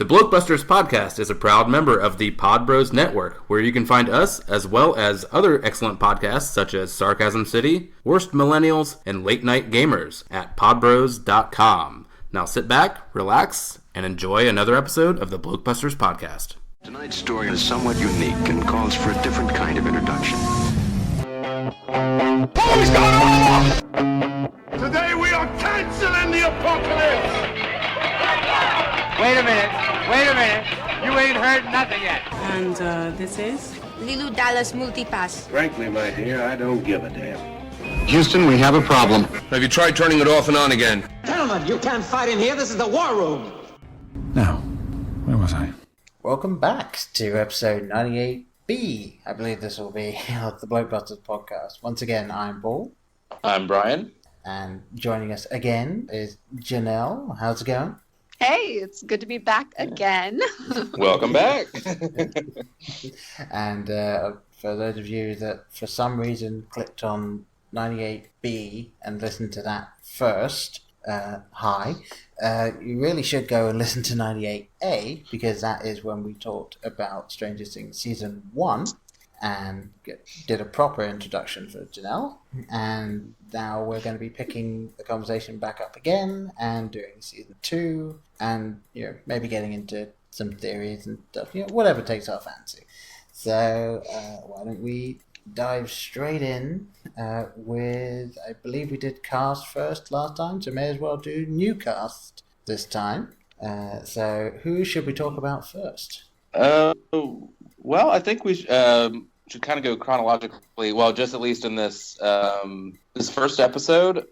The Blokebusters podcast is a proud member of the Pod Bros Network, where you can find us as well as other excellent podcasts such as Sarcasm City, Worst Millennials, and Late Night Gamers at podbros.com. Now sit back, relax, and enjoy another episode of the Blokebusters podcast. Tonight's story is somewhat unique and calls for a different kind of introduction. Who's gone off? Today we are canceling the apocalypse! Wait a minute. You ain't heard nothing yet. And this is? Lilu Dallas Multipass. Frankly, my dear, I don't give a damn. Houston, we have a problem. Have you tried turning it off and on again? Gentlemen, you can't fight in here. This is the war room. Now, where was I? Welcome back to episode 98B. I believe this will be of the Blokebusters podcast. Once again, I'm Paul. I'm Brian. And joining us again is Janelle. How's it going? Hey, it's good to be back again. Welcome back. And for those of you that for some reason clicked on 98B and listened to that first, hi. You really should go and listen to 98A, because that is when we talked about Stranger Things Season 1 and did a proper introduction for Janelle. And now we're going to be picking the conversation back up again and doing Season 2 and, maybe getting into some theories and stuff, whatever takes our fancy. So why don't we dive straight in with, I believe we did cast first last time, so may as well do new cast this time. So who should we talk about first? Well, I think we should kind of go chronologically. Well, just at least in this this first episode.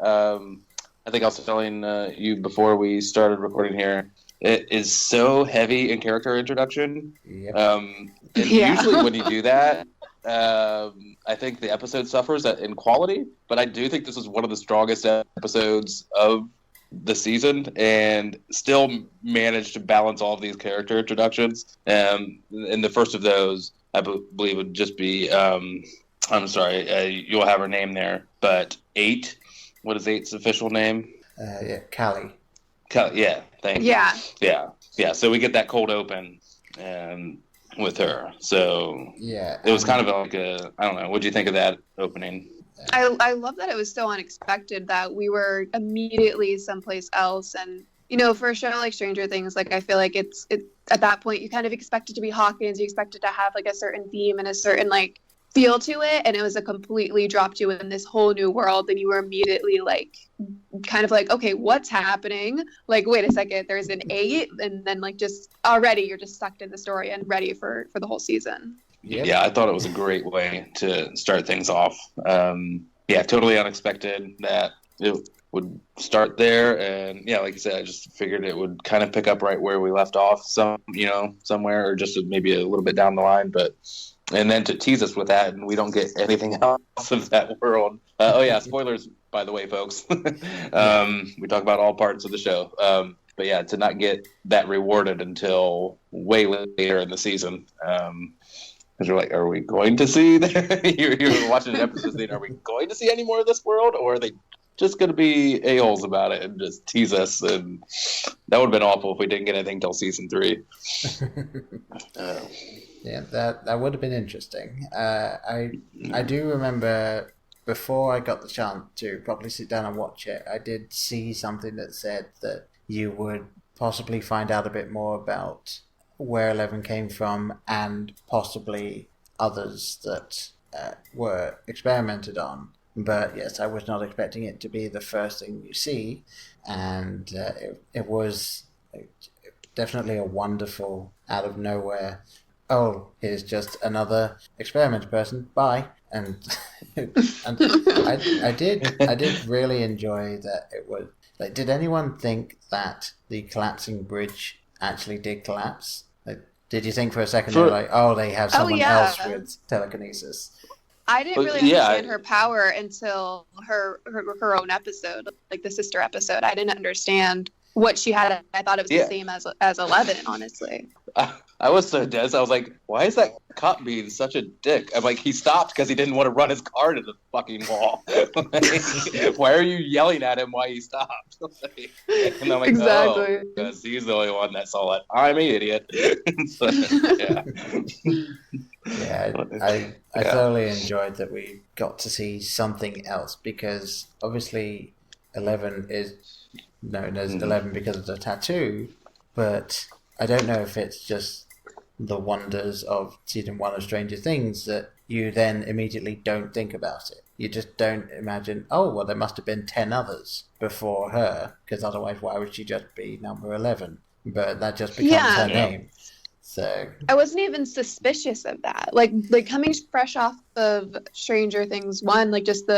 I think I was telling you before we started recording here, it is so heavy in character introduction. Yep. And usually when you do that, I think the episode suffers in quality, but I do think this is one of the strongest episodes of the season and still managed to balance all of these character introductions. And the first of those, I believe, would just be, I'm sorry, you'll have her name there, but 8. What is 8's official name? Callie. Yeah, thank you. Yeah. So we get that cold open with her. So yeah, it was kind of like I don't know. What do you think of that opening? I love that it was so unexpected that we were immediately someplace else. And, for a show like Stranger Things, like I feel like it's at that point you kind of expect it to be Hawkins. You expect it to have like a certain theme and a certain like feel to it. And it was a completely dropped you in this whole new world. And you were immediately like, kind of like, okay, what's happening? Like, wait a second, there's an 8. And then like just already you're just sucked in the story and ready for the whole season. Yep. Yeah, I thought it was a great way to start things off. Totally unexpected that it would start there. And yeah, like I said, I just figured it would kind of pick up right where we left off somewhere, or just maybe a little bit down the line. And then to tease us with that, and we don't get anything else of that world. Spoilers, by the way, folks. We talk about all parts of the show. But yeah, to not get that rewarded until way later in the season. Because you're like, are we going to see you're watching an episode saying, are we going to see any more of this world? Or are they just going to be a-holes about it and just tease us? And that would have been awful if we didn't get anything till season 3. Yeah, that would have been interesting. I do remember before I got the chance to properly sit down and watch it, I did see something that said that you would possibly find out a bit more about where 11 came from and possibly others that were experimented on. But yes, I was not expecting it to be the first thing you see, and it was definitely a wonderful out of nowhere. Oh, here's just another experiment person. Bye. And I did really enjoy that it was like. Did anyone think that the collapsing bridge actually did collapse? Like, did you think for a second they were like, oh, they have someone else with telekinesis? I didn't really understand her power until her own episode, like the sister episode. I didn't understand what she had. I thought it was the same as 11, honestly. I was so dense. I was like, why is that cop being such a dick? I'm like, he stopped because he didn't want to run his car to the fucking wall. Like, why are you yelling at him while he stopped? Like, and I'm like, exactly. Oh, because he's the only one that saw it. I'm an idiot. So, yeah. Yeah, I thoroughly enjoyed that we got to see something else, because obviously 11 is known as 11 because of the tattoo, but I don't know if it's just the wonders of season 1 of Stranger Things that you then immediately don't think about it. You just don't imagine, oh, well, there must have been 10 others before her, because otherwise why would she just be number 11? But that just becomes her name. So I wasn't even suspicious of that. Like coming fresh off of Stranger Things 1, like just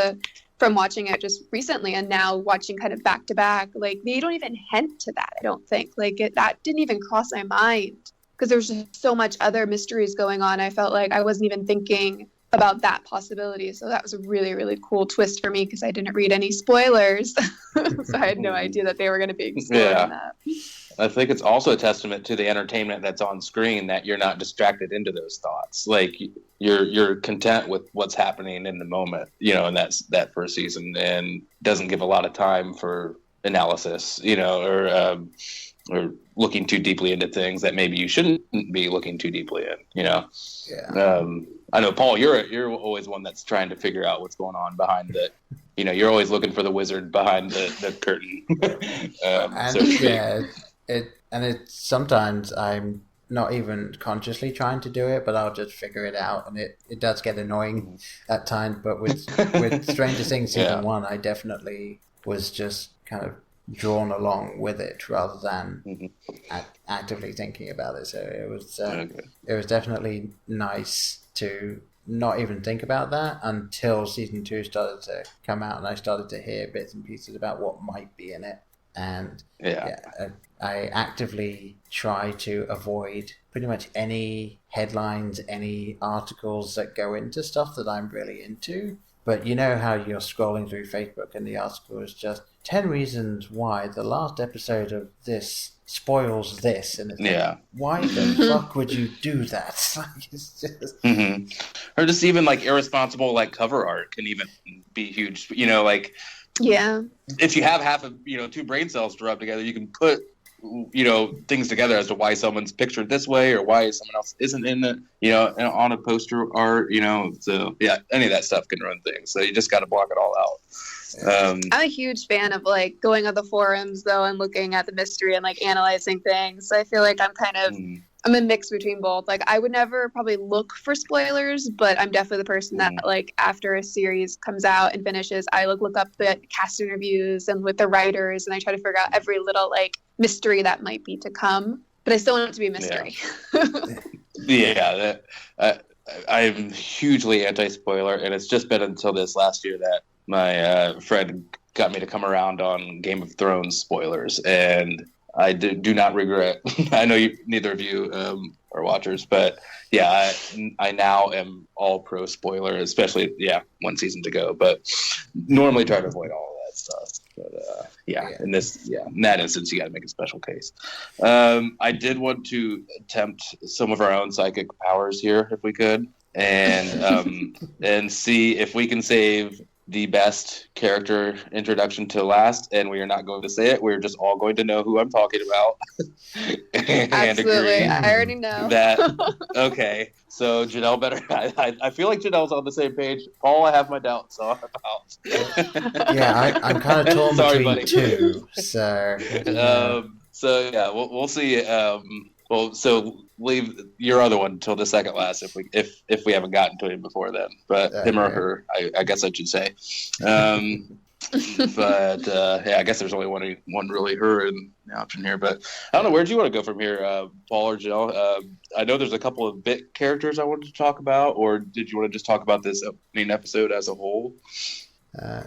from watching it just recently and now watching kind of back to back, like they don't even hint to that. I don't think that didn't even cross my mind because there's just so much other mysteries going on. I felt like I wasn't even thinking about that possibility. So that was a really, really cool twist for me because I didn't read any spoilers. So I had no idea that they were going to be exploring that. I think it's also a testament to the entertainment that's on screen that you're not distracted into those thoughts. Like you're content with what's happening in the moment, and that's that first season, and doesn't give a lot of time for analysis, or looking too deeply into things that maybe you shouldn't be looking too deeply in, Yeah. I know, Paul, you're always one that's trying to figure out what's going on behind the, you're always looking for the wizard behind the curtain. Sometimes I'm not even consciously trying to do it, but I'll just figure it out, and it does get annoying at times. But with Stranger Things season 1, I definitely was just kind of drawn along with it rather than actively thinking about it. So it was definitely nice to not even think about that until season 2 started to come out, and I started to hear bits and pieces about what might be in it. And I actively try to avoid pretty much any headlines, any articles that go into stuff that I'm really into. But you know how you're scrolling through Facebook and the article is just 10 reasons why the last episode of this spoils this, and it's like, why the fuck would you do that? It's just... Or just even like irresponsible cover art can even be huge. If you have half of 2 brain cells to rub together, you can put things together as to why someone's pictured this way or why someone else isn't in it, on a poster art, so any of that stuff can ruin things. So you just got to block it all out. I'm a huge fan of going on the forums though and looking at the mystery and analyzing things. So I feel like I'm kind of I'm a mix between both. I would never probably look for spoilers, but I'm definitely the person that after a series comes out and finishes, I look up the cast interviews and with the writers, and I try to figure out every little mystery that might be to come. But I still want it to be a mystery. I'm hugely anti-spoiler, and it's just been until this last year that my friend got me to come around on Game of Thrones spoilers, and I do not regret. I know neither of you are watchers, but I now am all pro spoiler, especially 1 season to go. But normally try to avoid all of that stuff. But in that instance, you got to make a special case. I did want to attempt some of our own psychic powers here, if we could, and and see if we can save the best character introduction to last, and we are not going to say it. We're just all going to know who I'm talking about. And absolutely, agree I already know that. Okay, so Janelle better. I feel like Janelle's on the same page. Paul, I have my doubts about. I'm kind of torn between 2. So we'll see. So leave your other one until the second last if we haven't gotten to him before then. But him or her, I guess I should say. But I guess there's only one really her in the option here. But I don't know, where do you want to go from here, Paul or Janelle? I know there's a couple of bit characters I wanted to talk about, or did you want to just talk about this opening episode as a whole? I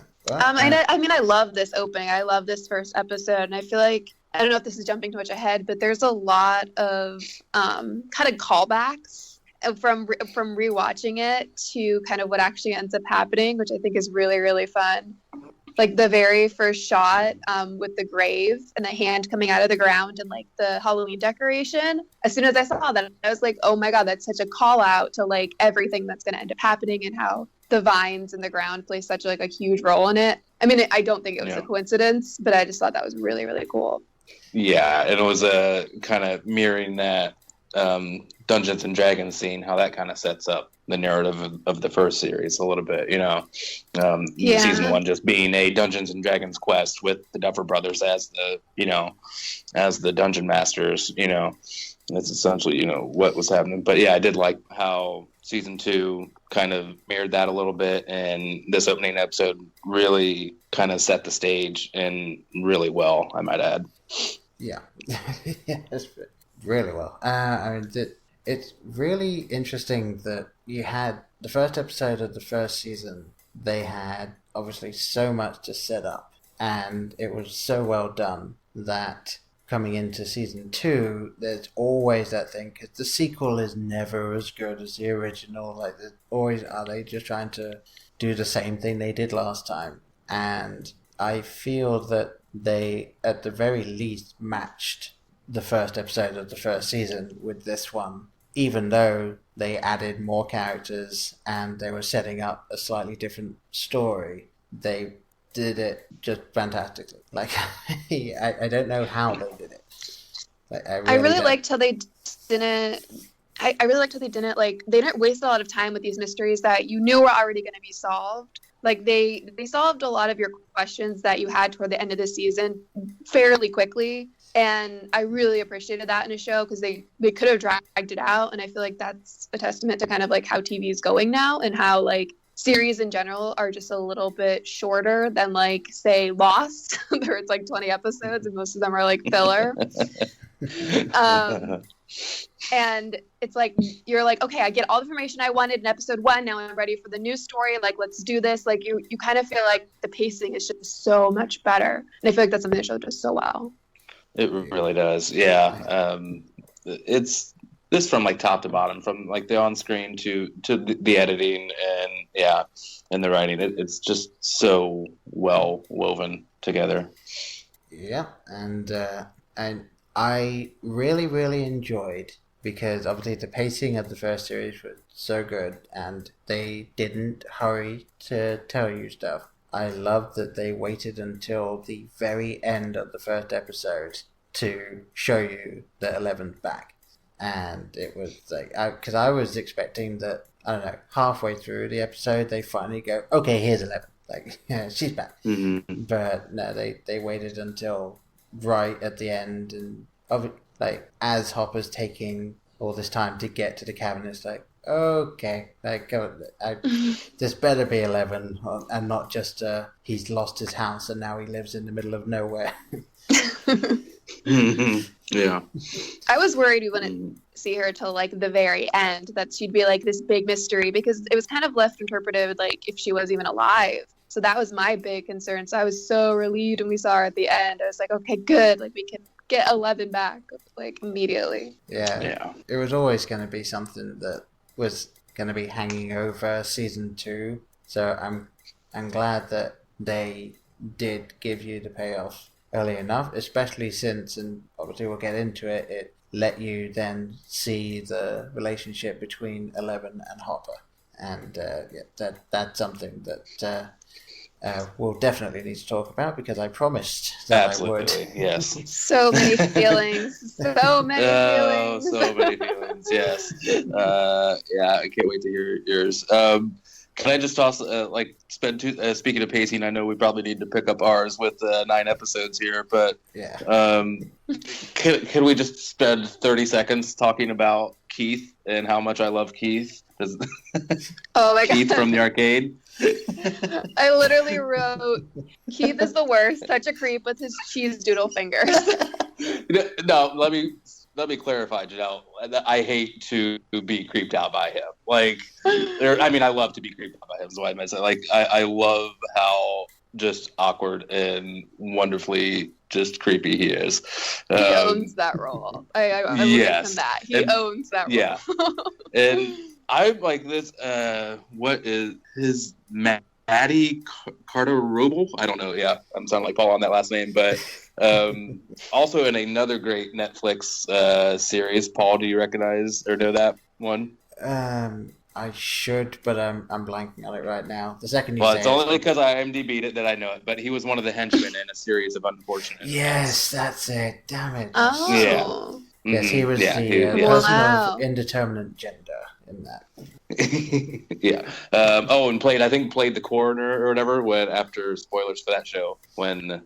love this opening. I love this first episode, and I feel like, I don't know if this is jumping too much ahead, but there's a lot of kind of callbacks from rewatching it to kind of what actually ends up happening, which I think is really, really fun. like the very first shot with the grave and the hand coming out of the ground and like the Halloween decoration. As soon as I saw that, I was like, oh my God, that's such a call out to like everything that's going to end up happening and how the vines in the ground play such like a huge role in it. I mean, I don't think it was a coincidence, but I just thought that was really, really cool. Yeah, and it was kind of mirroring that Dungeons and Dragons scene, how that kind of sets up the narrative of the first series a little bit, season 1 just being a Dungeons and Dragons quest with the Duffer Brothers as the dungeon masters, that's essentially, what was happening. But yeah, I did like how season 2 kind of mirrored that a little bit, and this opening episode really kind of set the stage and really well, I might add. Yeah. Yes, really well. It's really interesting that you had the first episode of the first season. They had obviously so much to set up, and it was so well done that coming into season 2, there's always that thing, because the sequel is never as good as the original. Like, always, are they just trying to do the same thing they did last time? And I feel that they, at the very least, matched the first episode of the first season with this one, even though they added more characters and they were setting up a slightly different story. They did it just fantastically. Like, I don't know how they did it. Like, I really liked how they didn't. I really liked how they didn't they didn't waste a lot of time with these mysteries that you knew were already going to be solved. Like they solved a lot of your questions that you had toward the end of the season fairly quickly. And I really appreciated that in a show, because they could have dragged it out. And I feel like that's a testament to kind of like how TV is going now, and how like series in general are just a little bit shorter than like, say, Lost, where it's like 20 episodes and most of them are like filler. And it's like, you're like, okay, I get all the information I wanted in episode 1. Now I'm ready for the new story. Like, let's do this. Like you kind of feel like the pacing is just so much better. And I feel like that's something the show does so well. It really does. Yeah. It's this from like top to bottom, from like the on-screen to the editing and the writing. It's just so well woven together. Yeah. And I really, really enjoyed, because obviously the pacing of the first series was so good and they didn't hurry to tell you stuff. I love that they waited until the very end of the first episode to show you that Eleven's back. And it was like, because I was expecting that, I don't know, halfway through the episode, they finally go, okay, here's 11. Like, yeah, she's back. Mm-hmm. But no, they waited until right at the end. And like, as Hopper's taking all this time to get to the cabin, it's like, okay, like, this better be 11, and not just he's lost his house and now he lives in the middle of nowhere. Yeah. I was worried we wouldn't see her till like the very end, that she'd be like this big mystery, because it was kind of left interpreted like if she was even alive. So that was my big concern. So I was so relieved when we saw her at the end. I was like, okay, good. Like, we can get 11 back like immediately. Yeah. It was always going to be something that was going to be hanging over season 2. So I'm glad that they did give you the payoff early enough, especially since, and obviously we'll get into it, it let you then see the relationship between 11 and Hopper. And that's something that we'll definitely need to talk about, because I promised that Absolutely. I would. Yes. So many feelings. So many feelings. So many feelings, yes. I can't wait to hear yours. Can I just toss, speaking of pacing, I know we probably need to pick up ours with 9 episodes here, but yeah. Can we just spend 30 seconds talking about Keith and how much I love Keith? Oh my God. Keith from the arcade. I literally wrote, Keith is the worst, such a creep with his cheese doodle fingers. No, let me clarify, Janelle. I hate to be creeped out by him. Like, I love to be creeped out by him. Is what I meant. Like, I love how just awkward and wonderfully just creepy he is. He owns that role. I will give him that. He owns that role. Yeah. And I'm like this. What is his Maddie Carter-Rubel. I don't know. Yeah, I'm sounding like Paul on that last name, but also in another great Netflix series. Paul, do you recognize or know that one? I should, but I'm blanking on it right now. The second you well, say it's only because I IMDb'd it that I know it. But he was one of the henchmen in a series of unfortunate. Yes, that's it. Damn it. Oh. Yeah. Yes, he was Yeah, the person of indeterminate gender in that. Yeah. And played the coroner or whatever when after spoilers for that show when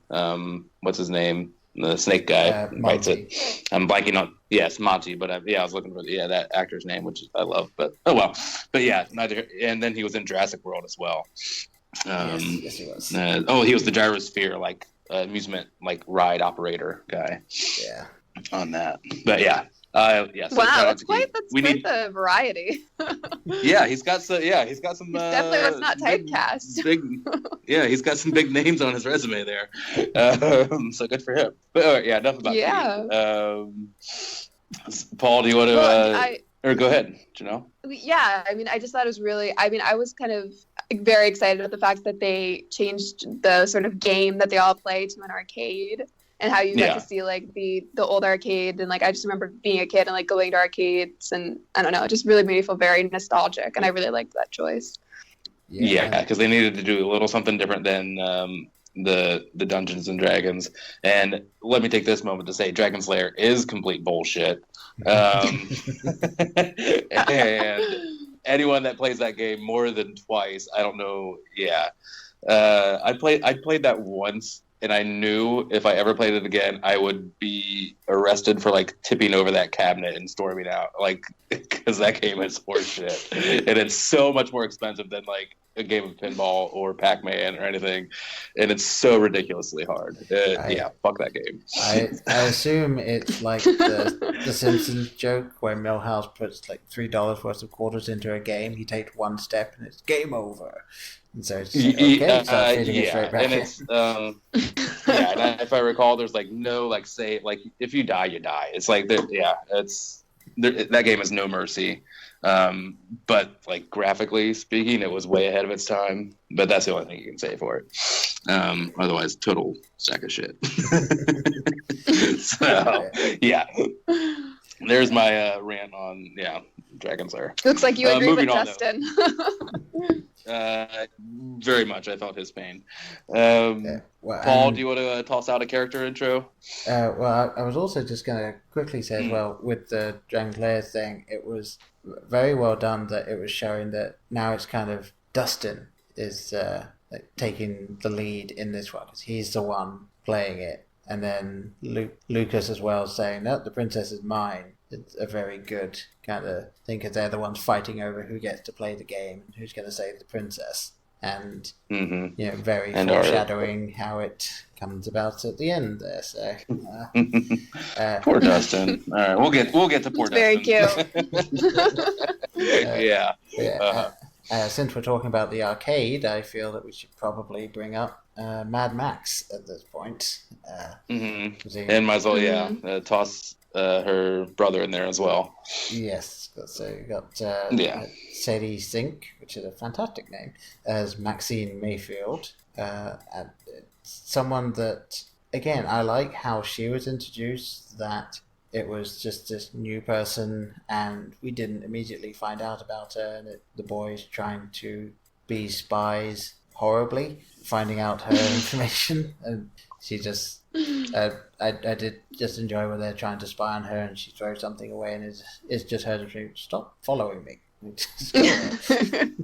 what's his name, the snake guy bites it. I'm blanking on Monty, but I was looking for that actor's name, which I love, but oh well. But yeah, neither. And then he was in Jurassic World as well. Yes, he was. He was the gyrosphere amusement ride operator guy. Yeah. On that, but yeah. Wow, that's quite the variety. He's got some. He's got some. He's definitely was not typecast. He's got some big names on his resume there. So good for him. But enough about Paul, do you want to? Or go ahead, Janelle. Yeah, I mean, I just thought it was really. I mean, I was kind of very excited at the fact that they changed the sort of game that they all play to an arcade. And how you get to see the old arcade, and I just remember being a kid and going to arcades, and I don't know, it just really made me feel very nostalgic, and I really liked that choice. Yeah, because they needed to do a little something different than the Dungeons and Dragons. And let me take this moment to say, Dragon's Lair is complete bullshit. And anyone that plays that game more than twice, I don't know. Yeah, I played that once. And I knew if I ever played it again, I would be arrested for tipping over that cabinet and storming out, because that game is horseshit, and it's so much more expensive than a game of pinball or Pac-Man or anything, and it's so ridiculously hard. Fuck that game. I assume it's like the Simpsons joke where Milhouse puts $3 worth of quarters into a game. He takes one step and it's game over. And so it's and it's and if I recall, there's no say if you die, you die. It's that game is no mercy. But graphically speaking, it was way ahead of its time. But that's the only thing you can say for it. Otherwise, total sack of shit. So there's my rant on Dragon's Lair. Looks like you agree with Justin. Very much. I felt his pain. Paul, do you want to toss out a character intro? I was also just going to quickly say as well, with the Dragon's Lair thing, it was very well done that it was showing that now it's kind of Dustin is taking the lead in this one, because he's the one playing it. And then Lucas as well saying, no, the princess is mine. It's a very good kind of thing, because they're the ones fighting over who gets to play the game and who's going to save the princess. And very foreshadowing how it comes about at the end there. So poor Dustin. All right, we'll get to poor Dustin. Very cute. Since we're talking about the arcade, I feel that we should probably bring up Mad Max at this point. And might as well, toss her brother in there as well. Yes, so you got Sadie Sink, which is a fantastic name, as Maxine Mayfield, and someone that, again, I like how she was introduced, that it was just this new person and we didn't immediately find out about her, and the boys trying to be spies horribly, finding out her information, and she just I did just enjoy when they're trying to spy on her and she throws something away and it's just her to say, stop following me.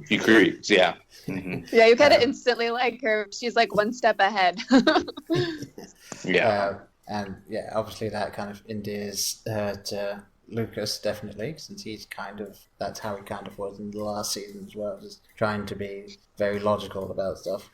He creeps, yeah. Mm-hmm. Yeah, you kind of instantly like her. She's one step ahead. And obviously that kind of endears her to Lucas, definitely, since that's how he kind of was in the last season as well, just trying to be very logical about stuff.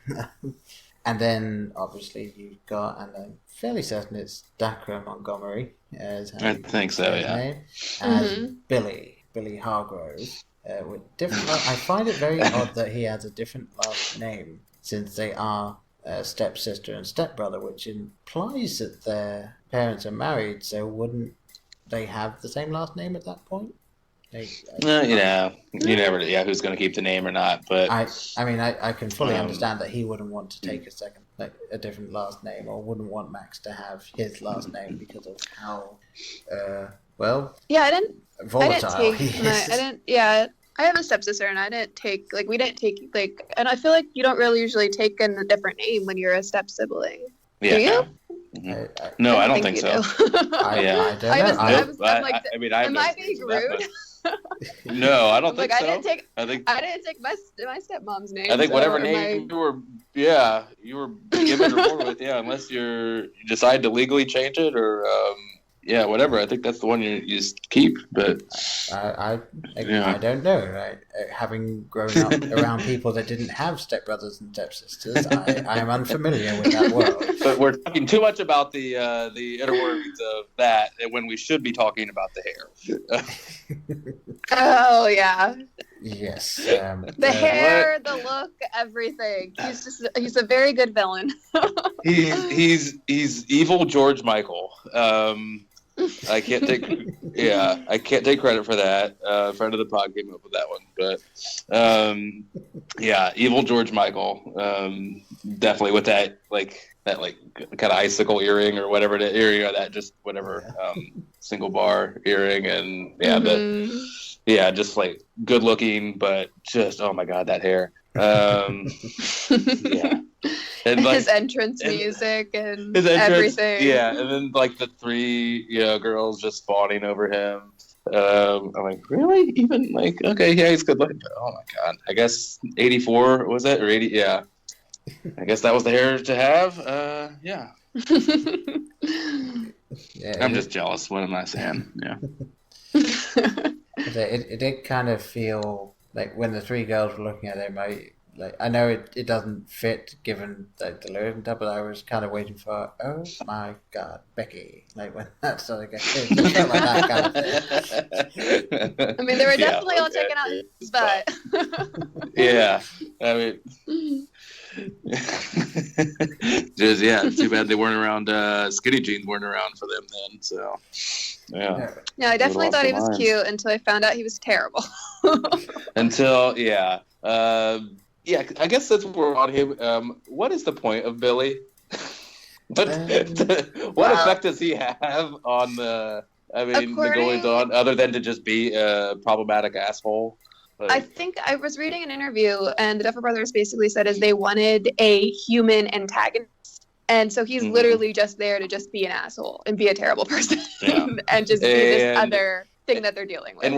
And then, obviously, you've got, and I'm fairly certain it's Dacre Montgomery. I think so, yeah. Name, as Billy Hargrove. With different. I find it very odd that he has a different last name, since they are stepsister and stepbrother, which implies that their parents are married, so wouldn't they have the same last name at that point? You never. Yeah, who's going to keep the name or not? But I can fully understand that he wouldn't want to take a different last name, or wouldn't want Max to have his last name because of how volatile he is. I have a stepsister, and we didn't take and I feel like you don't really usually take a different name when you're a step sibling. Yeah. Do you? No, I don't think so. I don't know. Am I being rude? No, I don't think so. I didn't take my stepmom's name. I think whatever name you were given or born with, unless you decide to legally change it or whatever. I think that's the one you just keep. But I don't know. Right? Having grown up around people that didn't have stepbrothers and stepsisters, I am unfamiliar with that world. But we're talking too much about the inner workings of that, when we should be talking about the hair. Oh yeah. Yes. The hair, the look, everything. He's a very good villain. he's evil George Michael. I can't take credit for that. A friend of the pod came up with that one, but evil George Michael. Definitely with that kind of icicle earring or whatever the earring, or that just whatever single bar earring, and just like good looking, but just oh my god, that hair. And his entrance music and his everything. Yeah, and then like the three girls just fawning over him. I'm like, really? Even like, okay, yeah, he's good looking. But, oh my god, I guess 84 was it, or 80? Yeah, I guess that was the hair to have. Yeah. I'm just jealous. What am I saying? Yeah. It did kind of feel like when the three girls were looking at him, I know it doesn't fit given the lyric and stuff, but I was kind of waiting for, oh my god, Becky. Like when that started getting, it felt like that kind of thing. I mean, they were definitely all checking out his butt. Yeah, I mean, too bad they weren't around. Skinny jeans weren't around for them then. So, yeah. Yeah, I definitely thought he was cute until I found out he was terrible. I guess that's what we're on him. What is the point of Billy? What effect does he have on the goings on, other than to just be a problematic asshole? I think I was reading an interview, and the Duffer Brothers basically said is they wanted a human antagonist, and so he's literally just there to just be an asshole and be a terrible person, and just be this other thing that they're dealing with. And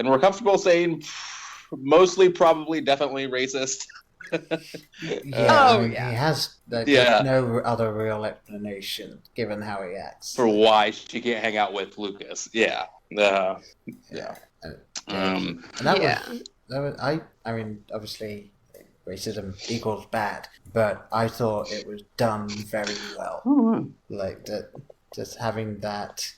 we're comfortable saying mostly, probably, definitely racist. He has there's no other real explanation given how he acts for why she can't hang out with Lucas. I mean, obviously, racism equals bad, but I thought it was done very well. Like that, just having that,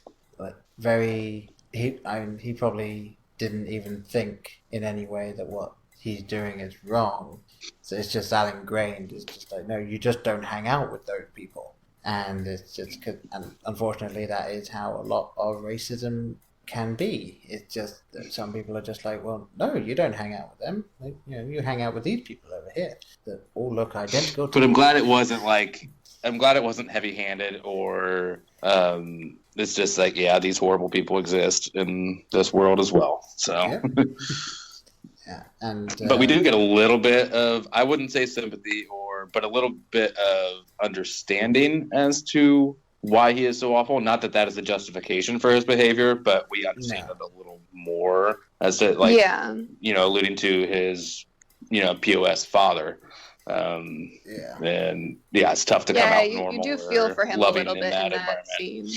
he probably didn't even think in any way that what he's doing is wrong. So it's just that ingrained. It's just like, no, you just don't hang out with those people. And it's just, and unfortunately, that is how a lot of racism can be. It's just that some people are just like, well, no, you don't hang out with them. Like, you hang out with these people over here that all look identical. But I'm glad it wasn't heavy-handed or it's just like, these horrible people exist in this world as well. So. But we do get a little bit of, I wouldn't say sympathy, but a little bit of understanding as to why he is so awful. Not that is a justification for his behavior, but we understand it a little more as to, alluding to his, POS father. And it's tough to come out normal. You do feel for him a little bit in that scene.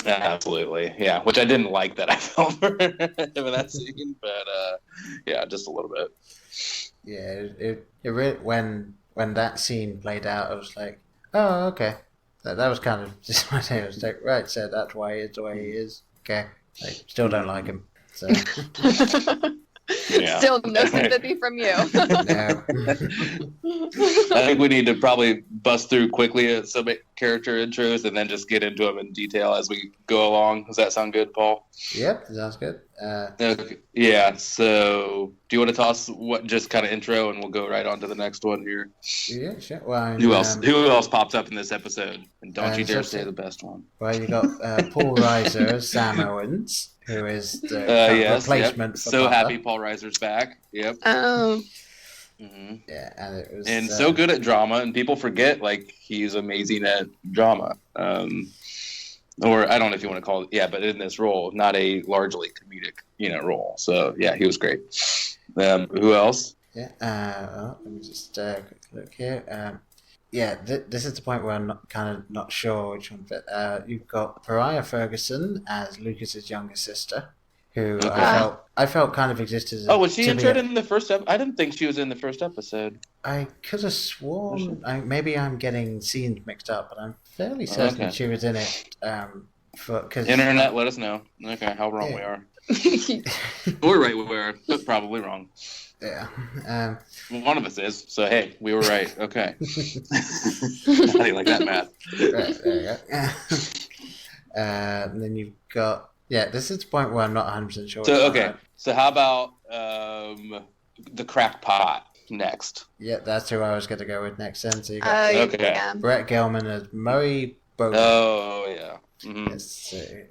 Absolutely, which I didn't like that I felt for him in that scene, but just a little bit. It really, when that scene played out, I was like, oh, okay, that was kind of just my thing. I was like, right, so that's why he is the way he is. Okay, I still don't like him. So Yeah. Still no sympathy from you. No. I think we need to probably bust through quickly at some character intros and then just get into them in detail as we go along. Does that sound good, Paul? Yep, sounds good. Okay. Yeah. So, do you want to toss what just kind of intro, and we'll go right on to the next one here? Yeah, sure. Well, Who else? Who else pops up in this episode? And don't you dare say the best one. Well, you got Paul Reiser as Sam Owens, who is the replacement. For so Papa. happy Paul Reiser's back. Yep. Oh. Mm-hmm. Yeah, and it was so good at drama, and people forget like he's amazing at drama. Or I don't know if you want to call it, but in this role, not a largely comedic, role. So yeah, he was great. Who else? Yeah. Let me just quick look here. This is the point where I'm not sure which one. But you've got Pariah Ferguson as Lucas's younger sister, who I felt kind of existed. Oh, was she injured in the first episode? I didn't think she was in the first episode. I could have sworn. Maybe I'm getting scenes mixed up, but I'm fairly certain she was in it. Cause, Internet, let us know. Okay, how wrong we are. We're right, we are, but probably wrong. Yeah. One of us is. So hey, we were right. Okay. How do you like that math? Right, there you go. And then you've got. Yeah, this is the point where I'm not 100% sure. So okay, so how about the crackpot next? Yeah, that's who I was going to go with next. Then so you got Brett Gelman as Murray Bowden. Oh yeah. Mm-hmm.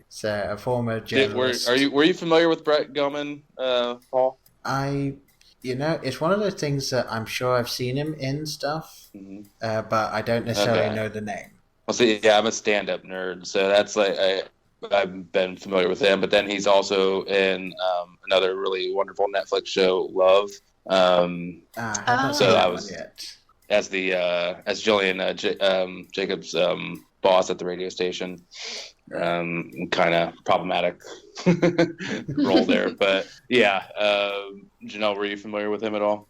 So a former journalist. Were you familiar with Brett Gelman, Paul? It's one of those things that I'm sure I've seen him in stuff, but I don't necessarily know the name. Well, see, I'm a stand-up nerd, so that's like I've been familiar with him. But then he's also in another really wonderful Netflix show, Love. So I was as Jillian Jacobs' boss at the radio station. Kind of problematic role there, but yeah. Janelle, were you familiar with him at all?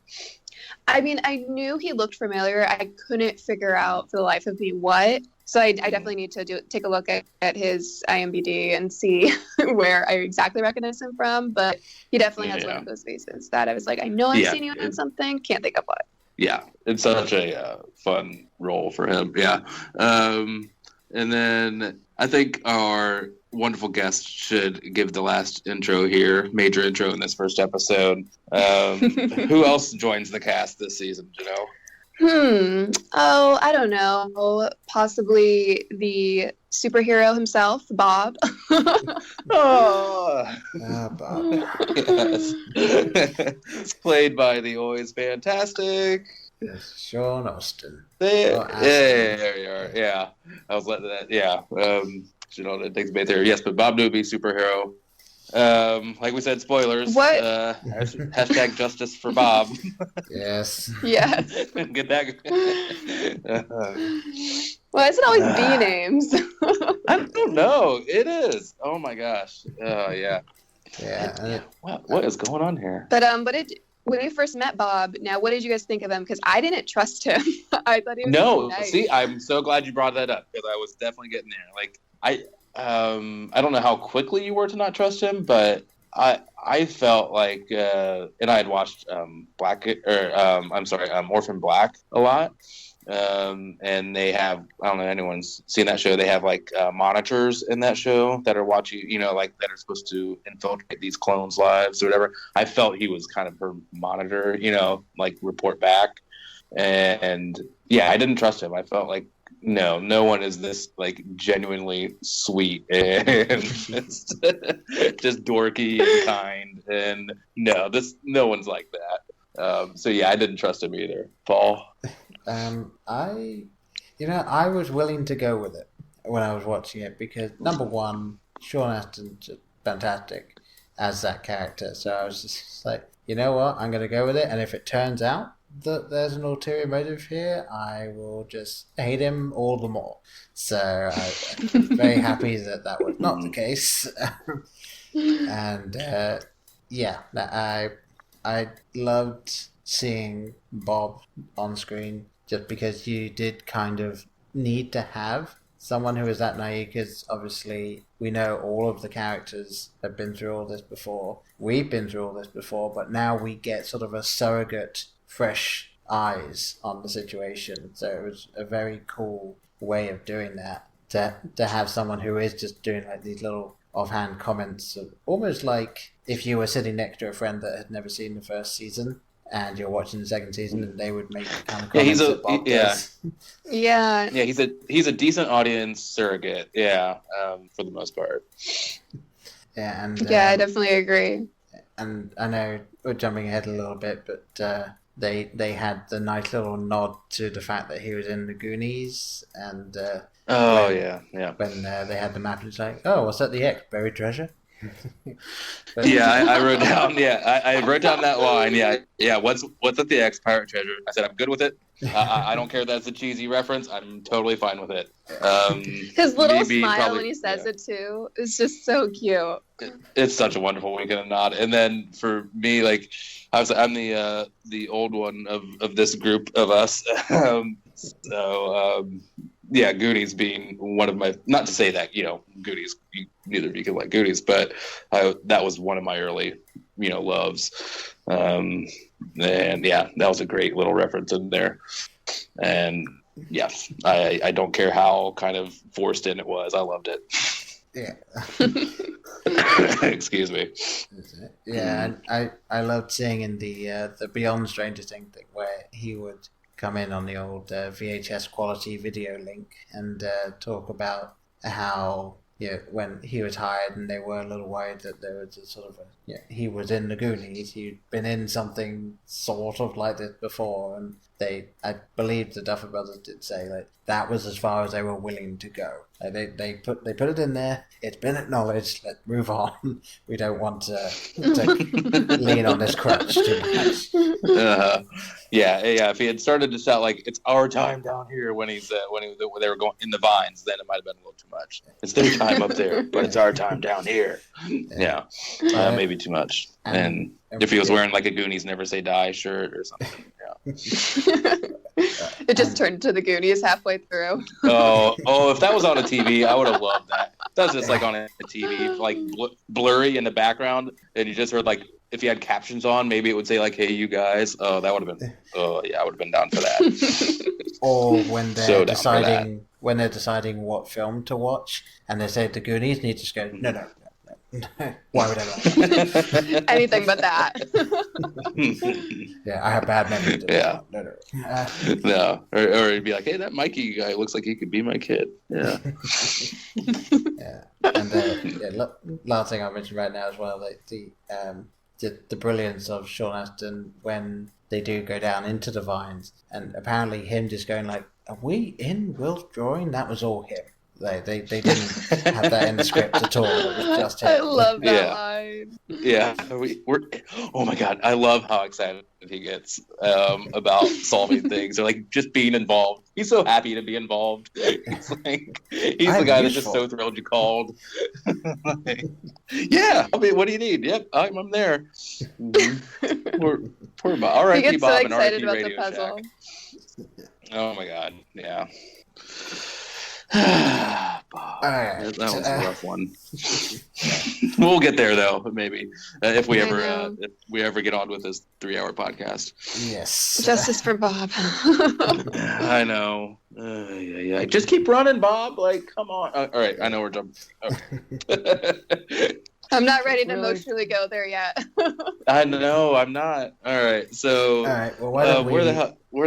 I mean, I knew he looked familiar. I couldn't figure out for the life of me what. So I definitely need to take a look at his IMDb and see where I exactly recognize him from. But he definitely has one of those faces that I was like, I know I've seen you in something, can't think of what. Yeah, it's such a fun role for him. Yeah. And then I think our wonderful guest should give the last intro here, major intro in this first episode. Who else joins the cast this season, Janelle? Oh, I don't know. Possibly the superhero himself, Bob. Bob. Yes. It's played by the always fantastic Sean Austin. There you are. Yeah. I was letting that. Yeah. It takes me there. Yes, but Bob Newby, superhero. Like we said, spoilers. What? Hashtag justice for Bob. Yes. Yes. Get that. Why is it always B names? I don't know. It is. Oh my gosh. Yeah. Yeah. What is going on here? But when you first met Bob, now what did you guys think of him? Because I didn't trust him. I thought he was nice. See, I'm so glad you brought that up because I was definitely getting there. Like I don't know how quickly you were to not trust him, but I felt like and I had watched Orphan Black a lot. And they have, I don't know if anyone's seen that show. They have like monitors in that show that are watching, like that are supposed to infiltrate these clones' lives or whatever. I felt he was kind of her monitor, like report back. And yeah, I didn't trust him. I felt like, no one is this like genuinely sweet and just dorky and kind. And no one's like that. So yeah, I didn't trust him either. Paul? I was willing to go with it when I was watching it because number one, Sean Astin's fantastic as that character. So I was just like, you know what, I'm going to go with it. And if it turns out that there's an ulterior motive here, I will just hate him all the more. So I'm very happy that was not the case. And I loved seeing Bob on screen just because you did kind of need to have someone who is that naive, because obviously we know all of the characters have been through all this before. We've been through all this before, but now we get sort of a surrogate, fresh eyes on the situation. So it was a very cool way of doing that, to have someone who is just doing like these little offhand comments, of, almost like if you were sitting next to a friend that had never seen the first season and you're watching the second season, and they would make the kind of comments that Bob does. Yeah, he's a decent audience surrogate. Yeah, for the most part. Yeah, and I definitely agree. And I know we're jumping ahead a little bit, but they had the nice little nod to the fact that he was in the Goonies, and when they had the map, it's like, oh, what's that? The X buried treasure. I wrote down. I wrote down that line. Yeah. What's at the X pirate treasure? I said I'm good with it. I don't care if that's a cheesy reference. I'm totally fine with it. His little smile when he says it too is just so cute. It's such a wonderful wink and a nod. And then for me, like I'm the old one of this group of us. Goonies being one of my, not to say that, Goonies, neither of you can like Goonies, but that was one of my early, loves. And that was a great little reference in there. And yes, I don't care how kind of forced in it was. I loved it. Yeah. Excuse me. Yeah, and I loved seeing in the Beyond Stranger Things thing where he would come in on the old VHS quality video link and talk about how when he was hired and they were a little worried that there was a sort of he was in the Goonies, he'd been in something sort of like this before, and I believe the Duffer Brothers did say like that was as far as they were willing to go. Like, they put it in there. It's been acknowledged. Let's move on. We don't want to lean on this crutch too much. If he had started to shout like "It's our time down here" when they were going in the vines, then it might have been a little too much. It's their time up there, but it's our time down here. Maybe too much. And if he was wearing like a Goonies Never Say Die shirt or something, it just turned into the Goonies halfway through. If that was on a TV, I would have loved that. That's just like on a TV, like blurry in the background, and you just heard like if you had captions on, maybe it would say like, "Hey, you guys." Oh, that would have been. Oh, yeah, I would have been down for that. Or when they're deciding what film to watch, and they say the Goonies, and you just go, no. Why would I like anything but that? I have bad memories. No. Or it'd be like, hey, that Mikey guy looks like he could be my kid. Yeah. And last thing I'll mention right now as well, like the brilliance of Sean Astin when they do go down into the vines, and apparently him just going like, are we in Will's drawing? That was all him. They didn't have that in the script at all. It was just him. I love that line. Yeah, we're. Oh my god, I love how excited he gets about solving things or like just being involved. He's so happy to be involved. He's the guy that's just so thrilled you called. What do you need? Yep, I'm there. Poor Bob. R.I.P. He gets Bob so and excited R.I.P. about Radio the puzzle. Shack. Oh my god, yeah. All right. That was a rough one. We'll get there though, maybe if we ever get on with this 3-hour podcast. Yes. Justice for Bob. I know. Just keep running, Bob. Like, come on. All right. I know we're jumping. Okay. I'm not ready to emotionally go there yet. I know. I'm not. All right. So. All right. Well, where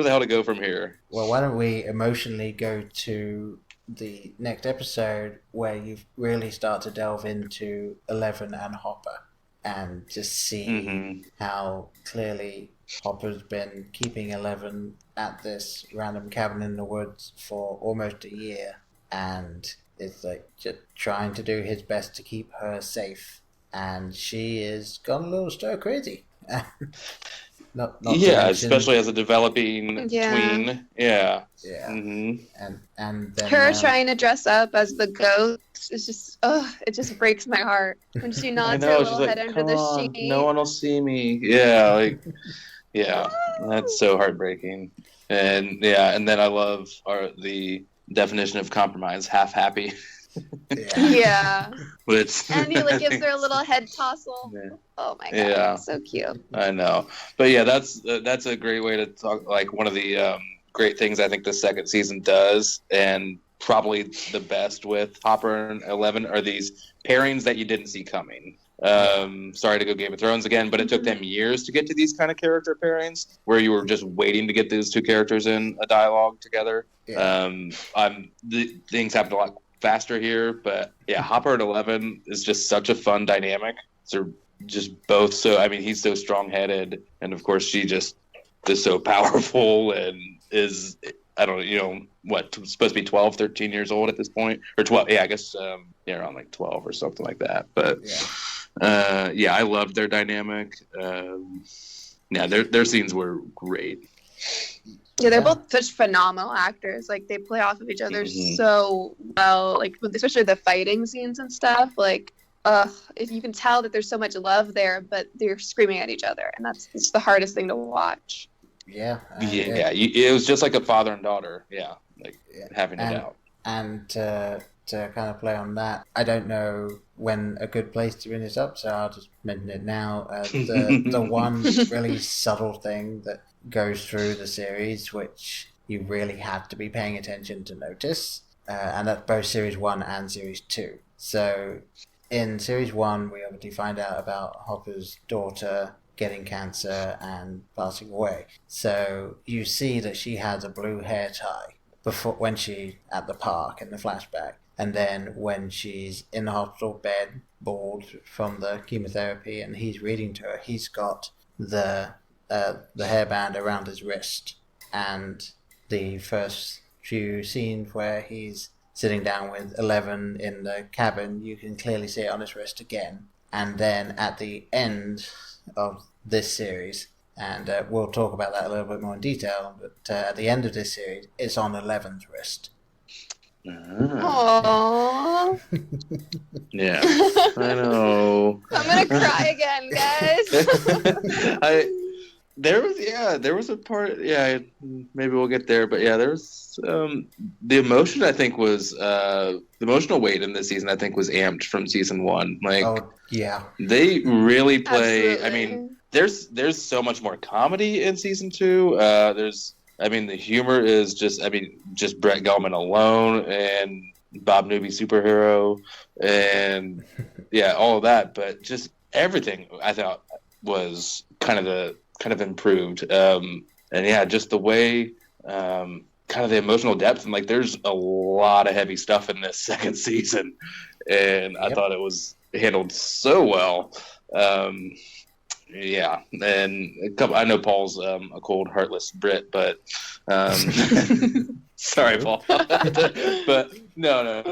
the hell to go from here? Well, why don't we emotionally go to the next episode where you really start to delve into Eleven and Hopper and just see how clearly Hopper's been keeping Eleven at this random cabin in the woods for almost a year and is like just trying to do his best to keep her safe, and she is gone a little stir crazy. Not especially as a developing tween. Yeah. And then, her trying to dress up as the ghost is just it just breaks my heart when she nods her little head under the sheet. No one will see me. Yeah, that's so heartbreaking. And then I love the definition of compromise, half happy. Yeah. Which, and he like gives her a little head tossle. Yeah. Oh my god, yeah. So cute. I know, but yeah, that's a great way to talk. Like one of the great things I think the second season does, and probably the best with Hopper and 11 are these pairings that you didn't see coming. Sorry to go Game of Thrones again, but it took them years to get to these kind of character pairings where you were just waiting to get these two characters in a dialogue together. Yeah. Things happened a lot faster here, but yeah, Hopper and 11 is just such a fun dynamic. They're just both so, I mean, he's so strong-headed, and of course she just is so powerful and is, I don't know, you know, what, supposed to be 12, 13 years old at this point? Or 12, yeah, I guess, around like 12 or something like that. But I loved their dynamic. Their scenes were great. Yeah, they're both such phenomenal actors. Like, they play off of each other so well. Like, especially the fighting scenes and stuff. Like, if you can tell that there's so much love there, but they're screaming at each other, and it's the hardest thing to watch. Yeah. It was just like a father and daughter. Yeah, having it out. And to kind of play on that, I don't know when a good place to bring this up, so I'll just mention it now. The one really subtle thing that goes through the series, which you really have to be paying attention to notice, and that's both Series 1 and Series 2. So in Series 1, we obviously find out about Hopper's daughter getting cancer and passing away. So you see that she has a blue hair tie when she at the park in the flashback, and then when she's in the hospital bed, bald from the chemotherapy, and he's reading to her, he's got the hairband around his wrist. And the first few scenes where he's sitting down with 11 in the cabin, you can clearly see it on his wrist again. And then at the end of this series, and we'll talk about that a little bit more in detail, but at the end of this series, it's on 11's wrist. Aww. Yeah, I know. I'm gonna cry again, guys. There was a part, maybe we'll get there, but yeah, there was, the emotion, I think, was, the emotional weight in this season, I think, was amped from season 1. Like, they really play, absolutely. I mean, there's so much more comedy in season 2. The humor is just Brett Gelman alone, and Bob Newby superhero, and all of that, but just everything I thought was kind of improved, just the way, kind of the emotional depth, and like there's a lot of heavy stuff in this second season, and I thought it was handled so well. And I know Paul's a cold, heartless Brit, but sorry, Paul. But no.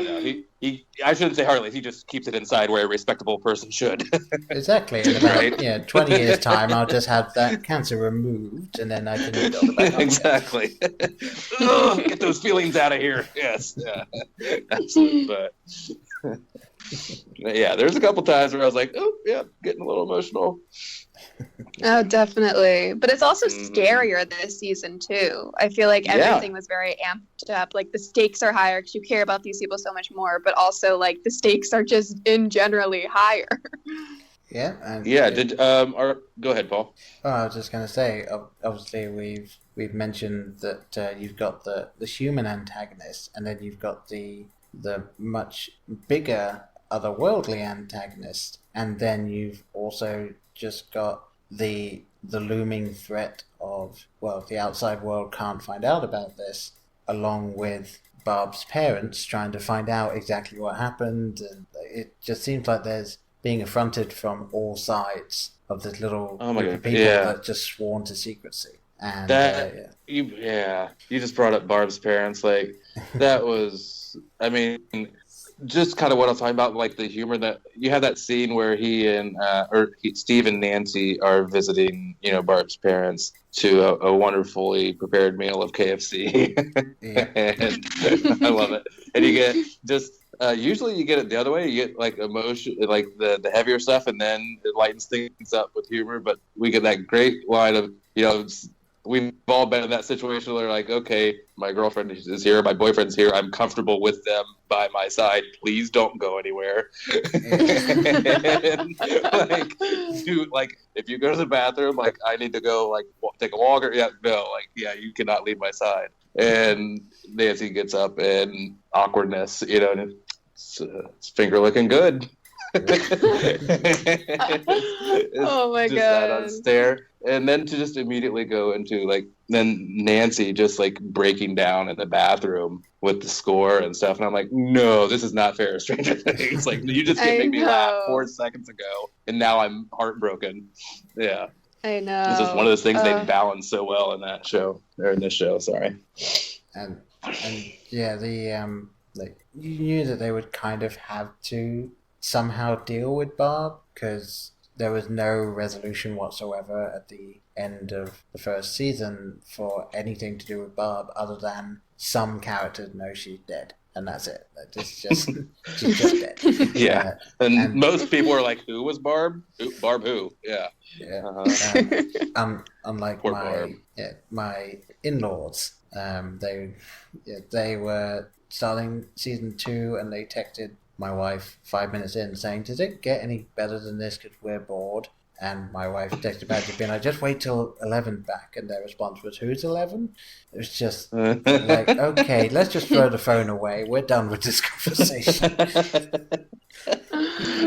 He I shouldn't say heartless. He just keeps it inside where a respectable person should. Exactly. In about 20 years' time, I'll just have that cancer removed, and then I can build it back up. Exactly. Get those feelings out of here. Yes. Yeah. Absolutely. But there's a couple times where I was like, oh yeah, getting a little emotional. Oh, definitely. But it's also scarier this season, too. I feel like everything was very amped up. Like, the stakes are higher because you care about these people so much more, but also, like, the stakes are just generally higher. Yeah. Go ahead, Paul. Oh, I was just going to say, obviously, we've mentioned that you've got the human antagonist, and then you've got the much bigger otherworldly antagonist, and then you've also just got the looming threat of, well, the outside world can't find out about this, along with Barb's parents trying to find out exactly what happened, and it just seems like there's being affronted from all sides of this little group of people that just sworn to secrecy. And you just brought up Barb's parents. Like, that was, I mean, just kind of what I was talking about, like the humor that you have that scene where Steve and Nancy are visiting, Barb's parents to a wonderfully prepared meal of KFC. And I love it. And you get just, usually you get it the other way. You get like emotion, like the heavier stuff, and then it lightens things up with humor. But we get that great line of, we've all been in that situation where like, okay, my girlfriend is here, my boyfriend's here, I'm comfortable with them by my side. Please don't go anywhere. And, like, dude, like if you go to the bathroom, like I need to go, like take a walk, or you cannot leave my side. And Nancy gets up and awkwardness, and it's finger looking good. Oh my just god! That on stare, and then to just immediately go into like then Nancy just like breaking down in the bathroom with the score and stuff, and I'm like, no, this is not fair, Stranger Things. Like you just can't make me laugh 4 seconds ago, and now I'm heartbroken. Yeah, I know. This is one of those things they balance so well in that show or in this show. Sorry, and yeah, the like you knew that they would kind of have to somehow deal with Barb because there was no resolution whatsoever at the end of the first season for anything to do with Barb other than some characters know she's dead, and that's it. It's just she's just dead. Yeah, and most people are like, "Who was Barb? Barb who?" Yeah, yeah. Unlike my in-laws, they were starting season 2, and they texted my wife 5 minutes in saying, "Does it get any better than this? Because we're bored." And my wife texted back to being like, "Just wait till 11 back." And their response was, "Who's 11?" It was just like, okay, let's just throw the phone away. We're done with this conversation.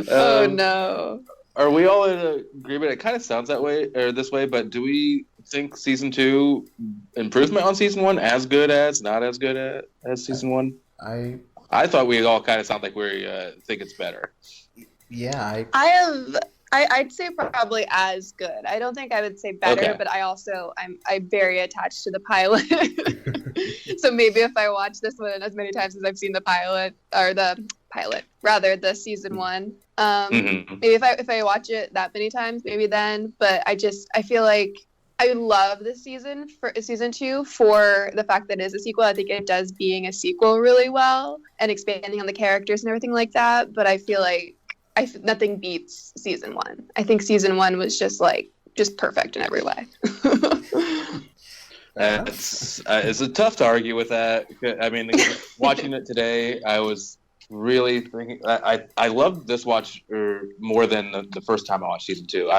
Oh no. Are we all in agreement? It kind of sounds that way or this way, but do we think season 2 improvement on season 1 as good as, not as good as season 1? I thought we all kind of sound like we think it's better. Yeah, I'd say probably as good. I don't think I would say better, but I'm very attached to the pilot. So maybe if I watch this one as many times as I've seen the season 1, maybe if I watch it that many times, maybe then. But I feel like I love this season for season 2 for the fact that it is a sequel. I think it does being a sequel really well and expanding on the characters and everything like that. But I feel like nothing beats season 1. I think season 1 was just perfect in every way. It's tough to argue with that. I mean, watching it today, I was really thinking I loved this watch more than the first time I watched season 2.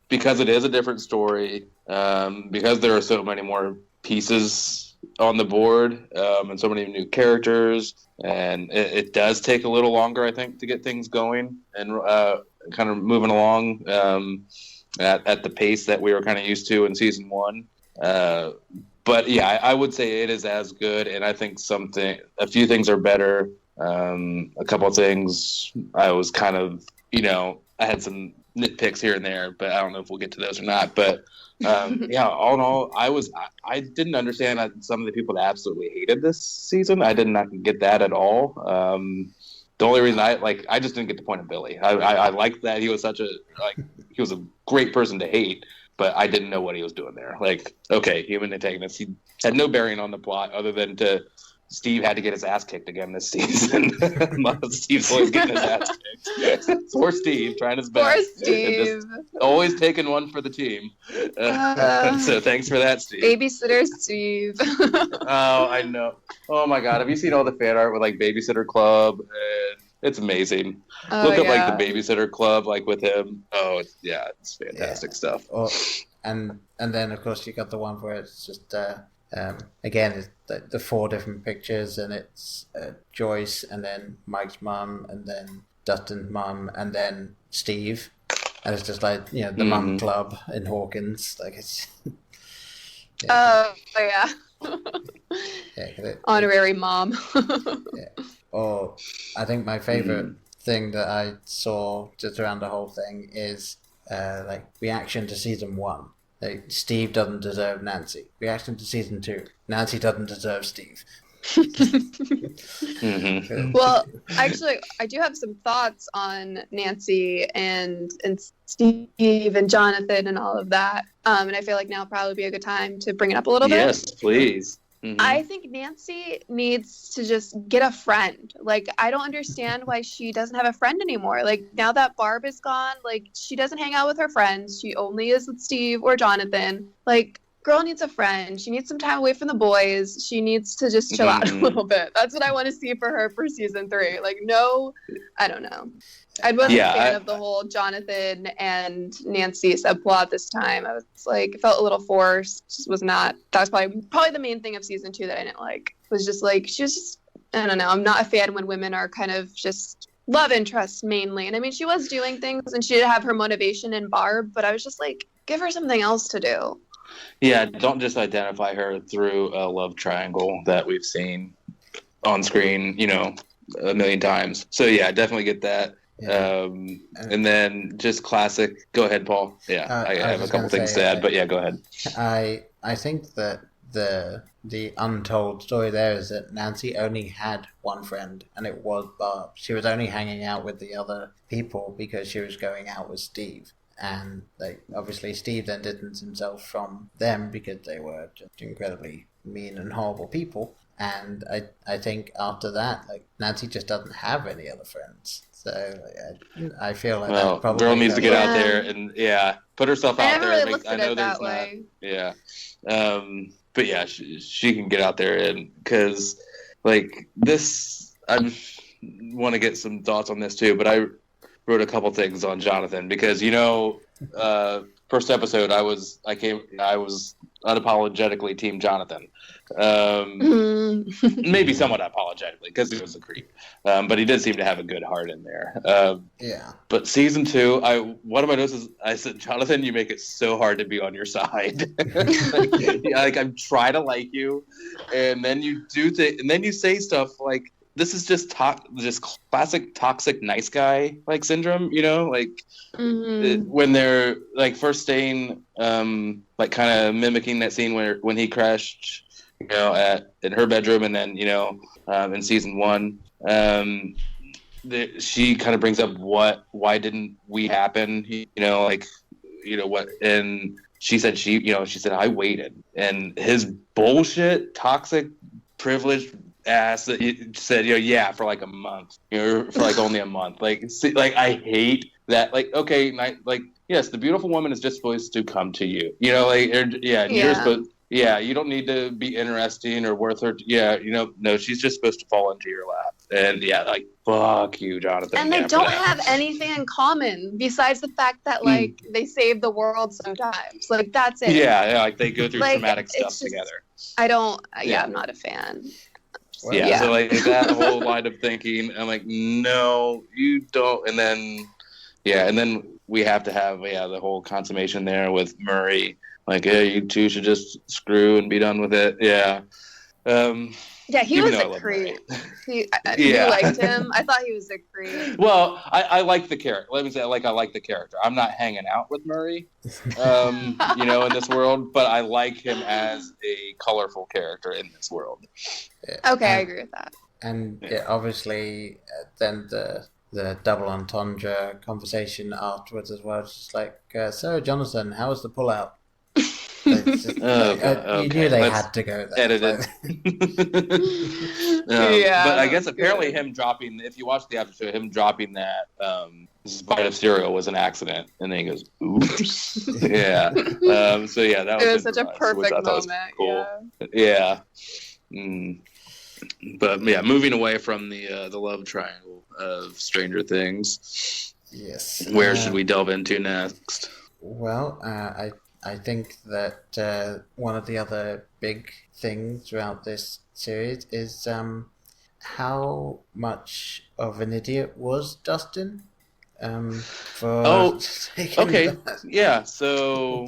Because it is a different story, because there are so many more pieces on the board, and so many new characters, and it does take a little longer, I think, to get things going and kind of moving along at the pace that we were kind of used to in season 1. But yeah, I would say it is as good, and I think a few things are better. A couple of things I was kind of, I had some nitpicks here and there, but I don't know if we'll get to those or not. But yeah, all in all, I didn't understand some of the people that absolutely hated this season. I did not get that at all. The only reason I just didn't get the point of Billy. I liked that he was he was a great person to hate, but I didn't know what he was doing there. Like, okay, human antagonist. He had no bearing on the plot other than Steve had to get his ass kicked again this season. Steve's always getting his ass kicked. Poor Steve, trying his best. Poor Steve. Always taking one for the team. So thanks for that, Steve. Babysitter Steve. Oh, I know. Oh my God, have you seen all the fan art with Babysitter Club? It's amazing. Look up the Babysitter Club with him. Oh, it's fantastic stuff. Oh, and then of course you got the one where it's just. Again, it's the 4 different pictures, and it's Joyce, and then Mike's mum, and then Dustin's mum, and then Steve, and it's just the mum club in Hawkins, it's. Yeah. Oh yeah. Honorary mom. Yeah. Or I think my favorite thing that I saw just around the whole thing is reaction to season 1. Steve doesn't deserve Nancy. Reaction to season 2. Nancy doesn't deserve Steve. Well, actually, I do have some thoughts on Nancy and Steve and Jonathan and all of that. And I feel like now would probably be a good time to bring it up a little bit. Yes, please. I think Nancy needs to just get a friend. Like, I don't understand why she doesn't have a friend anymore. Like, now that Barb is gone, like, she doesn't hang out with her friends. She only is with Steve or Jonathan. Like, girl needs a friend. She needs some time away from the boys. She needs to just chill out a little bit. That's what I want to see for her for season 3. Like, no, I don't know. I wasn't a fan of the whole Jonathan and Nancy subplot this time. I was like, it felt a little forced. Just was not. That was probably the main thing of season 2 that I didn't like. Was just like, she was just, I don't know. I'm not a fan when women are kind of just love interests mainly. And I mean, she was doing things and she did have her motivation in Barb, but I was just like, give her something else to do. Yeah, don't just identify her through a love triangle that we've seen on screen, a million times. So yeah, I definitely get that. Yeah. And then just classic. Go ahead, Paul. Yeah, I have a couple things to add, but yeah, go ahead. I think that the untold story there is that Nancy only had one friend, and it was Barb. She was only hanging out with the other people because she was going out with Steve. And obviously Steve then distanced himself from them because they were just incredibly mean and horrible people. And I think after that, Nancy just doesn't have any other friends. So I feel like that probably girl needs to get out there and put herself out there. Really I know there's way. But yeah, she can get out there and because this, I want to get some thoughts on this too. But I wrote a couple things on Jonathan because first episode I was unapologetically team Jonathan. Maybe somewhat apologetically because he was a creep, but he did seem to have a good heart in there. But season 2, one of my notes is I said, Jonathan, you make it so hard to be on your side. I'm trying to like you, and then you do and then you say stuff like, this is just classic toxic nice guy syndrome, when they're first staying, kind of mimicking that scene when he crashed, in her bedroom, and then in season 1, she kind of brings up why didn't we happen, what, and she said I waited, and his bullshit toxic privileged ass that said for a month for only a month I hate that yes, the beautiful woman is just supposed to come to you you're supposed you don't need to be interesting or worth her no, she's just supposed to fall into your lap, and fuck you, Jonathan, and they don't have anything in common besides the fact that they save the world sometimes, that's it. They go through traumatic stuff together. I'm not a fan. So that whole line of thinking, I'm like, no, you don't. And then we have to have the whole consummation there with Murray. You two should just screw and be done with it. He was a creep. You liked him? I thought he was a creep. Well, I like the character. Let me say, I like the character. I'm not hanging out with Murray, in this world, but I like him as a colorful character in this world. Okay, I agree with that. And obviously, then the double entendre conversation afterwards as well. It's just so Jonathan, how was the pullout? You knew they had to go there. Edited. But I guess apparently him dropping, if you watch the episode, him dropping that bite of cereal was an accident, and then he goes, "Oops." That was. It was such a perfect moment. Cool. But moving away from the love triangle of Stranger Things. Yes. Where should we delve into next? Well, I think that one of the other big things throughout this series is how much of an idiot was Dustin. Okay. Yeah, so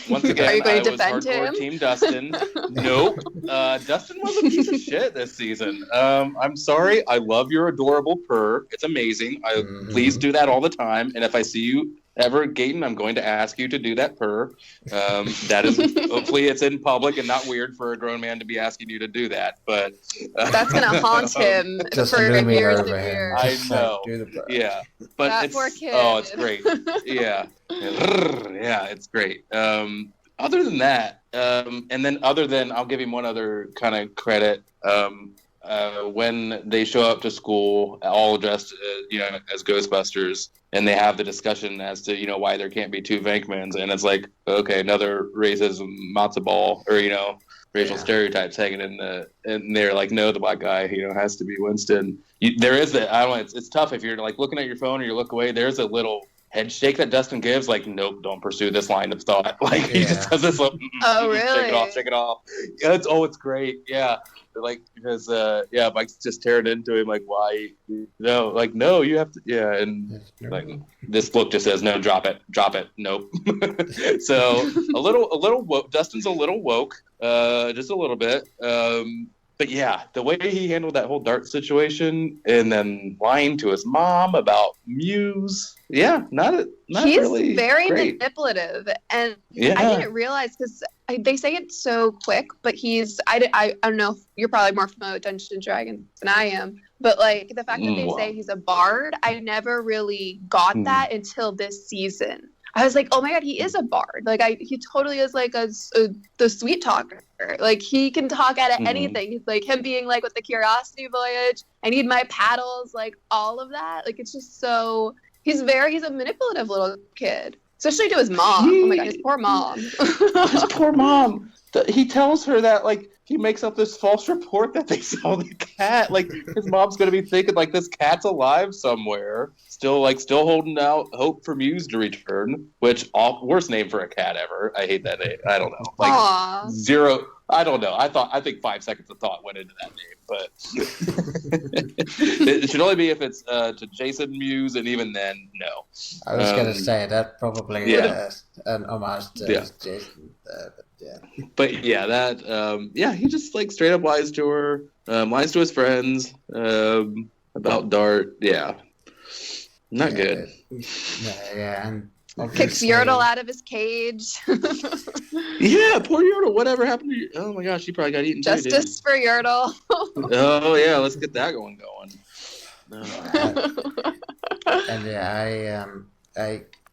once again, are you going to was defend hardcore him? Team Dustin. Nope. Dustin was a piece of shit this season. I'm sorry. I love your adorable purr. It's amazing. Please do that all the time. And if I see you ever, Gaten, I'm going to ask you to do that purr. That is, hopefully it's in public and not weird for a grown man to be asking you to do that. But that's going to haunt him for years and years. I know. Yeah. But that poor kid. Oh, it's great. Yeah. Yeah, it's great. Other than that, And then I'll give him one other kind of credit. When they show up to school, all dressed, as Ghostbusters, and they have the discussion as to, why there can't be two Venkmans, and it's like, okay, another racism matzo ball, or, racial stereotypes hanging and they're like, no, the black guy, has to be Winston. There is that, I don't know, it's tough if you're like looking at your phone or you look away, there's a little head shake that Dustin gives, like, nope, don't pursue this line of thought. Like, he just does this, oh, really? Shake it off. Yeah, it's great. Yeah. Like, because, Mike's just tearing into him, like, why? No, like, no, you have to, yeah. And, like, this book just says, no, drop it, nope. So, Dustin's a little woke, just a little bit. But yeah, the way he handled that whole Dart situation and then lying to his mom about Muse, not he's really very great. Manipulative, and I didn't realize because they say it so quick, but I don't know if you're probably more familiar with Dungeons and Dragons than I am, but like the fact that they say he's a bard, I never really got that until this season. I was like, oh my God, he is a bard. Like, he totally is like the sweet talker. Like, he can talk out of anything. Like, him being like with the Curiosity Voyage, I need my paddles, like all of that. Like, it's just so, he's a manipulative little kid. Especially to his mom. Oh my God, his poor mom. His poor mom. He tells her that, like, he makes up this false report that they saw the cat. Like, his mom's going to be thinking, like, this cat's alive somewhere. Still holding out hope for Muse to return, which, worst name for a cat ever. I hate that name. I don't know. Like, Aww. Zero. I don't know. I think 5 seconds of thought went into that name, but it should only be if it's to Jason Muse, and even then, no. I was going to say that probably an homage to Jason. But yeah, that he just like straight up lies to her, lies to his friends about Dart. Yeah, not good. Yeah, and kicks Yertle out of his cage. Yeah, poor Yertle. Whatever happened to you? Oh my gosh, she probably got eaten. Justice for Yertle. Oh yeah, let's get that going. And yeah,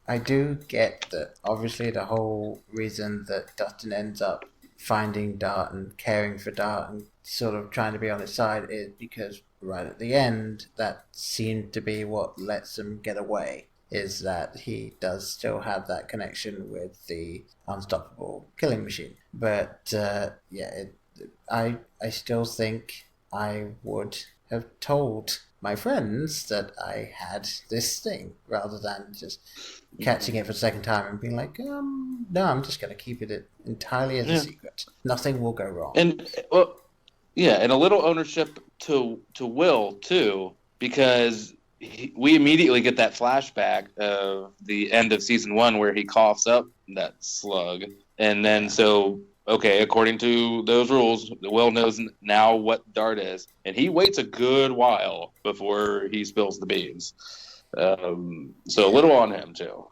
I do get that. Obviously, the whole reason that Dustin ends up finding Dart and caring for Dart and sort of trying to be on his side is because right at the end, that seemed to be what lets him get away. Is that he does still have that connection with the unstoppable killing machine. But I still think I would have told my friends that I had this thing rather than just catching it for the second time and being like, no, I'm just going to keep it entirely as a secret. Nothing will go wrong. And and a little ownership to Will too, because we immediately get that flashback of the end of season 1 where he coughs up that slug, and then according to those rules, Will knows now what Dart is, and he waits a good while before he spills the beans. So a little on him too.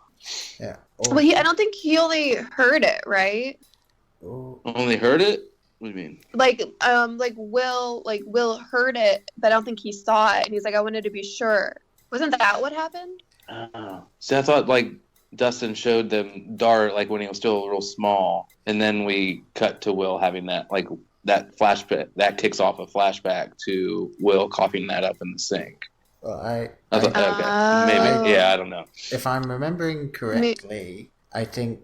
Yeah. Well, I don't think he only heard it, right? Only heard it? What do you mean? Will heard it, but I don't think he saw it, and he's like, I wanted to be sure. Wasn't that what happened? See, I thought like Dustin showed them Dart like when he was still real small, and then we cut to Will having that flashback that kicks off a flashback to Will coughing that up in the sink. Well, I thought, maybe, I don't know. If I'm remembering correctly, I think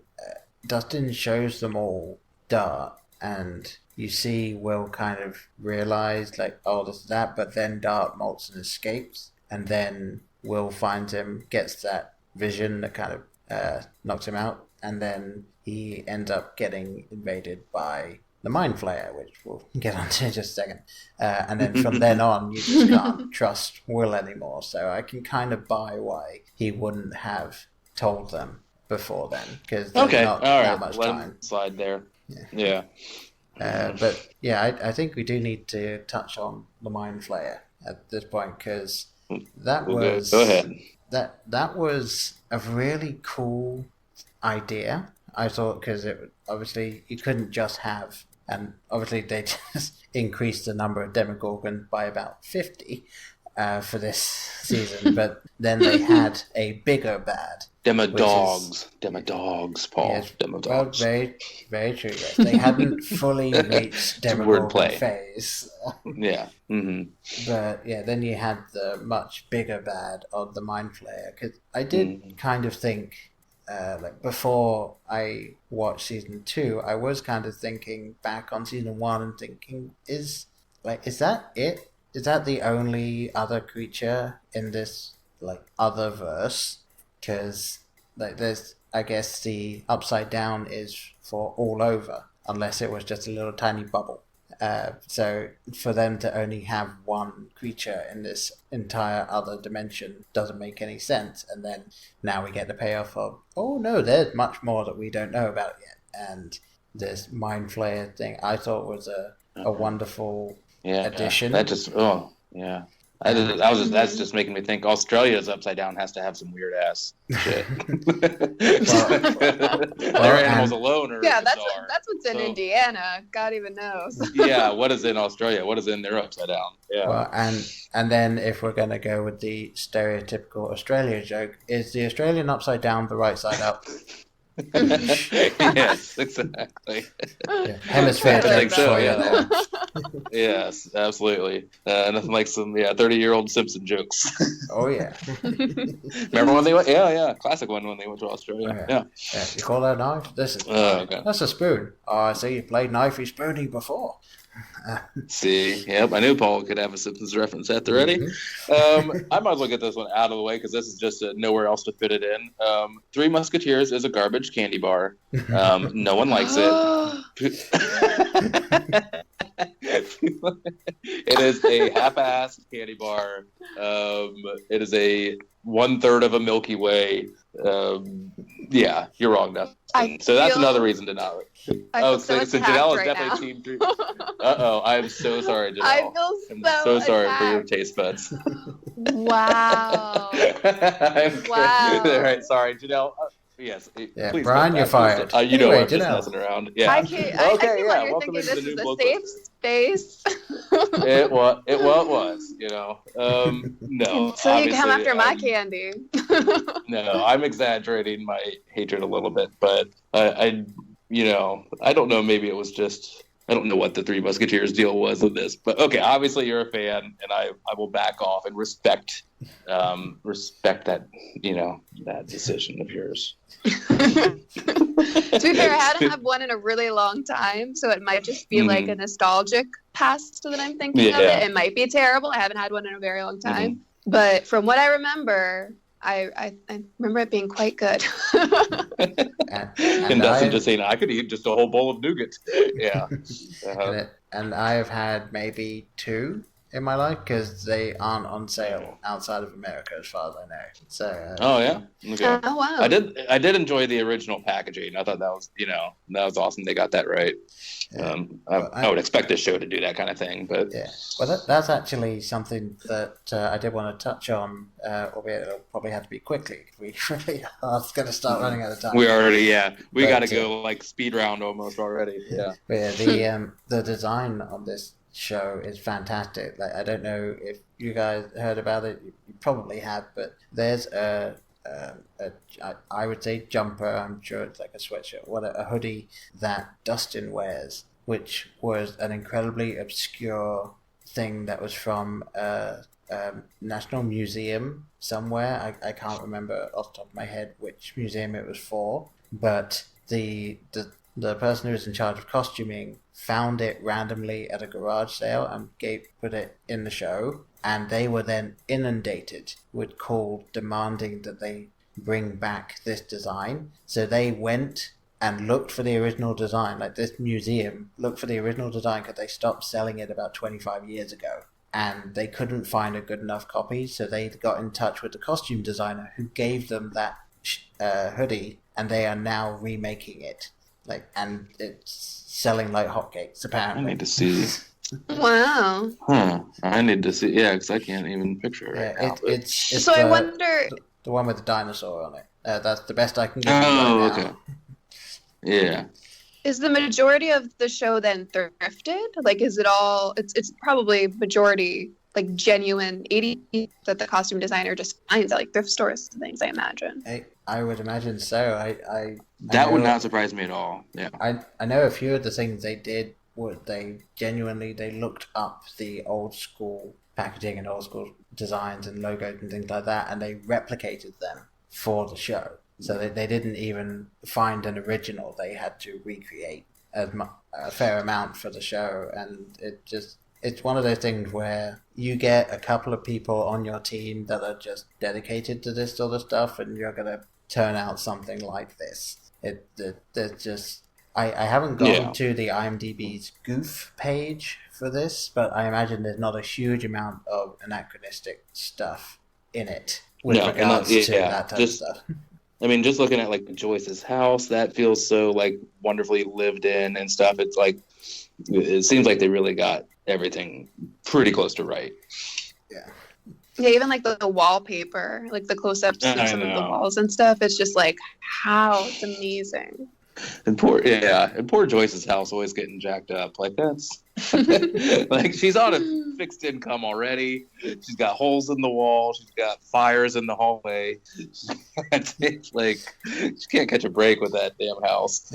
Dustin shows them all Dart, and you see Will kind of realize, like, oh, this is that, but then Dart molts and escapes, and then Will finds him, gets that vision that kind of knocks him out, and then he ends up getting invaded by the Mind Flayer, which we'll get onto in just a second. And then from then on, you just can't trust Will anymore, so I can kind of buy why he wouldn't have told them before then, because there's not that much let time. him slide there. Yeah. But yeah, I think we do need to touch on the Mind Flayer at this point, because that was go ahead. That was a really cool idea. I thought, because it obviously you couldn't just have, and obviously they just increased the number of Demogorgon by about 50 for this season, but then they had a bigger bad Demodogs, Paul. Yes, Demodogs. well, very, very true. Yes. They hadn't fully reached Demogorgon phase. Yeah. Mm-hmm. But yeah, then you had the much bigger bad of the Mind Flayer. Because I did kind of think, like before I watched season 2, I was kind of thinking back on season 1 and thinking, is that it? Is that the only other creature in this other verse? Because there's, I guess the Upside Down is for all over, unless it was just a little tiny bubble. So for them to only have one creature in this entire other dimension doesn't make any sense. And then now we get the payoff of, oh no, there's much more that we don't know about yet. And this Mind Flayer thing I thought was a wonderful addition. That just, that's just making me think Australia's Upside Down has to have some weird ass shit. Their animals alone are bizarre. That's what's in Indiana. God even knows. Yeah, what is in Australia? What is in their Upside Down? Yeah. Well, and then if we're going to go with the stereotypical Australia joke, is the Australian Upside Down the right side up? Yes, exactly. Yeah. Hemisphere jokes for you there. Yes, absolutely. Nothing like some 30-year-old Simpson jokes. Oh yeah. Remember when they went? Yeah, classic one when they went to Australia. Yeah. You call that a knife? This is okay. That's a spoon. Oh, I see you played knifey spooning before. See, yep, I knew Paul could have a Simpsons reference at the ready. I might as well get this one out of the way because this is just nowhere else to fit it in. Three Musketeers is a garbage candy bar. No one likes it. It is a half-assed candy bar. It is a 1/3 of a Milky Way. Yeah, you're wrong, Dustin. So that's another reason to not. So Janelle is definitely Team 3. I'm so sorry, Janelle. I feel I'm so sorry for your taste buds. Wow. Wow. All right, sorry, Janelle. Yes. Yeah, please Brian, you're fired. You know I'm just messing around. Yeah. I keep you're thinking this is a safe space. It was. No. So you come after my candy. No, I'm exaggerating my hatred a little bit, but I don't know. Maybe it was just. I don't know what the Three Musketeers deal was with this, but okay. Obviously, you're a fan, and I will back off and respect that that decision of yours. To be fair, I hadn't had one in a really long time, so it might just be like a nostalgic past that I'm thinking of it. It might be terrible. I haven't had one in a very long time, but from what I remember, I remember it being quite good. and Dustin just saying, I could eat just a whole bowl of nougat. Yeah. And I've had maybe 2 in my life because they aren't on sale outside of America, as far as I know. So. Oh yeah. Okay. Oh wow. I did enjoy the original packaging. I thought that was awesome. They got that right. I would expect this show to do that kind of thing, but yeah. Well, that's actually something that I did want to touch on, albeit it'll probably have to be quickly. We really are going to start running out of time. We already, we got to go like speed round almost already. Yeah. But yeah, the design on this show is fantastic. Like, I don't know if you guys heard about it. You probably have, but there's I would say jumper. I'm sure it's like a sweatshirt, a hoodie that Dustin wears, which was an incredibly obscure thing that was from a National Museum somewhere. I can't remember off the top of my head which museum it was for, but the person who was in charge of costuming found it randomly at a garage sale and put it in the show, and they were then inundated with calls demanding that they bring back this design. So they went and looked for the original design, like this museum looked for the original design because they stopped selling it about 25 years ago. And they couldn't find a good enough copy, so they got in touch with the costume designer who gave them that hoodie, and they are now remaking it. And it's selling like hotcakes, apparently. I need to see. Wow. I need to see. Yeah, because I can't even picture it right now. It's so I wonder. The one with the dinosaur on it. That's the best I can get. Oh, okay. Yeah. Is the majority of the show then thrifted? Like, is it all? It's probably majority like genuine 80s that the costume designer just finds at like thrift stores and things, I imagine. I would imagine so. That would not surprise me at all. Yeah. I know a few of the things they did were they looked up the old school packaging and old school designs and logos and things like that, and they replicated them for the show. So they didn't even find an original. They had to recreate a fair amount for the show, and it's one of those things where you get a couple of people on your team that are just dedicated to this sort of stuff, and you're going to turn out something like this. There's just... I haven't gone to the IMDb's goof page for this, but I imagine there's not a huge amount of anachronistic stuff in it with regards to that type of stuff. I mean, just looking at like Joyce's house, that feels so like wonderfully lived in and stuff. It's like, it seems like they really got everything pretty close to right. Yeah. Yeah, even like the wallpaper, like the close-ups of some of the walls and stuff. It's just like, how it's amazing. And poor Joyce's house always getting jacked up. Like that's like she's on a fixed income already. She's got holes in the wall. She's got fires in the hallway. It's like she can't catch a break with that damn house.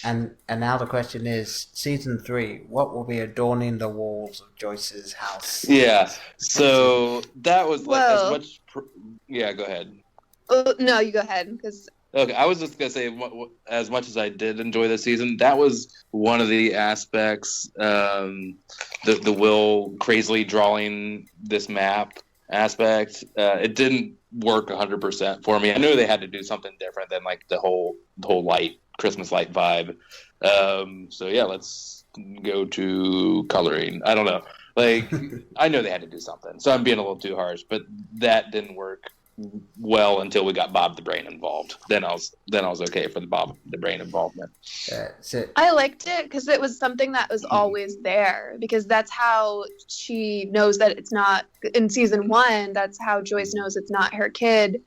And now the question is, season 3, what will be adorning the walls of Joyce's house? Yeah. So that was like as much. Yeah, go ahead. No, you go ahead because. Okay, I was just going to say, as much as I did enjoy this season, that was one of the aspects, the Will crazily drawing this map aspect. It didn't work 100% for me. I knew they had to do something different than like the whole light, Christmas light vibe. So yeah, let's go to coloring. I don't know. Like, I know they had to do something, so I'm being a little too harsh, but that didn't work well until we got Bob the Brain involved. Then I was okay for the Bob the Brain involvement. I liked it because it was something that was always there, because that's how she knows that it's not in season 1. That's how Joyce knows it's not her kid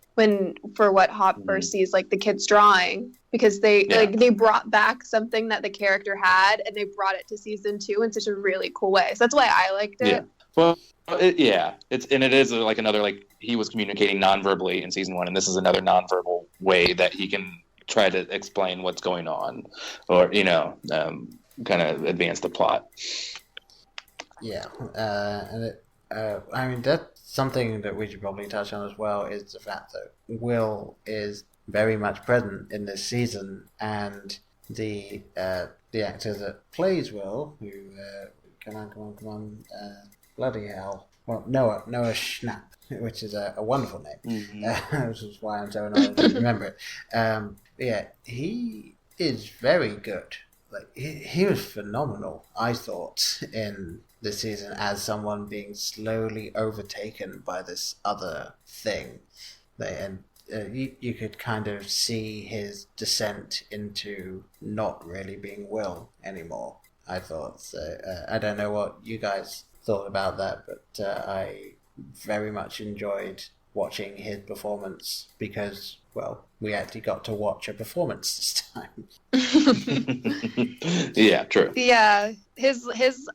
for what Hop first sees like the kid's drawing, because they brought back something that the character had and they brought it to season 2 in such a really cool way. So that's why I liked it. Well, it is like another, like, he was communicating non-verbally in season 1, and this is another non-verbal way that he can try to explain what's going on, or kind of advance the plot. Yeah, I mean, that's something that we should probably touch on as well, is the fact that Will is very much present in this season, and the actor that plays Will, who come on. Bloody hell. Well, Noah Schnapp, which is a wonderful name. Which is why I'm so annoyed to remember it. He is very good. Like he was phenomenal, I thought, in this season as someone being slowly overtaken by this other thing. And you could kind of see his descent into not really being Will anymore, I thought. So I don't know what you guys thought about that, but I very much enjoyed watching his performance because, well, we actually got to watch a performance this time. Yeah, true. Yeah, his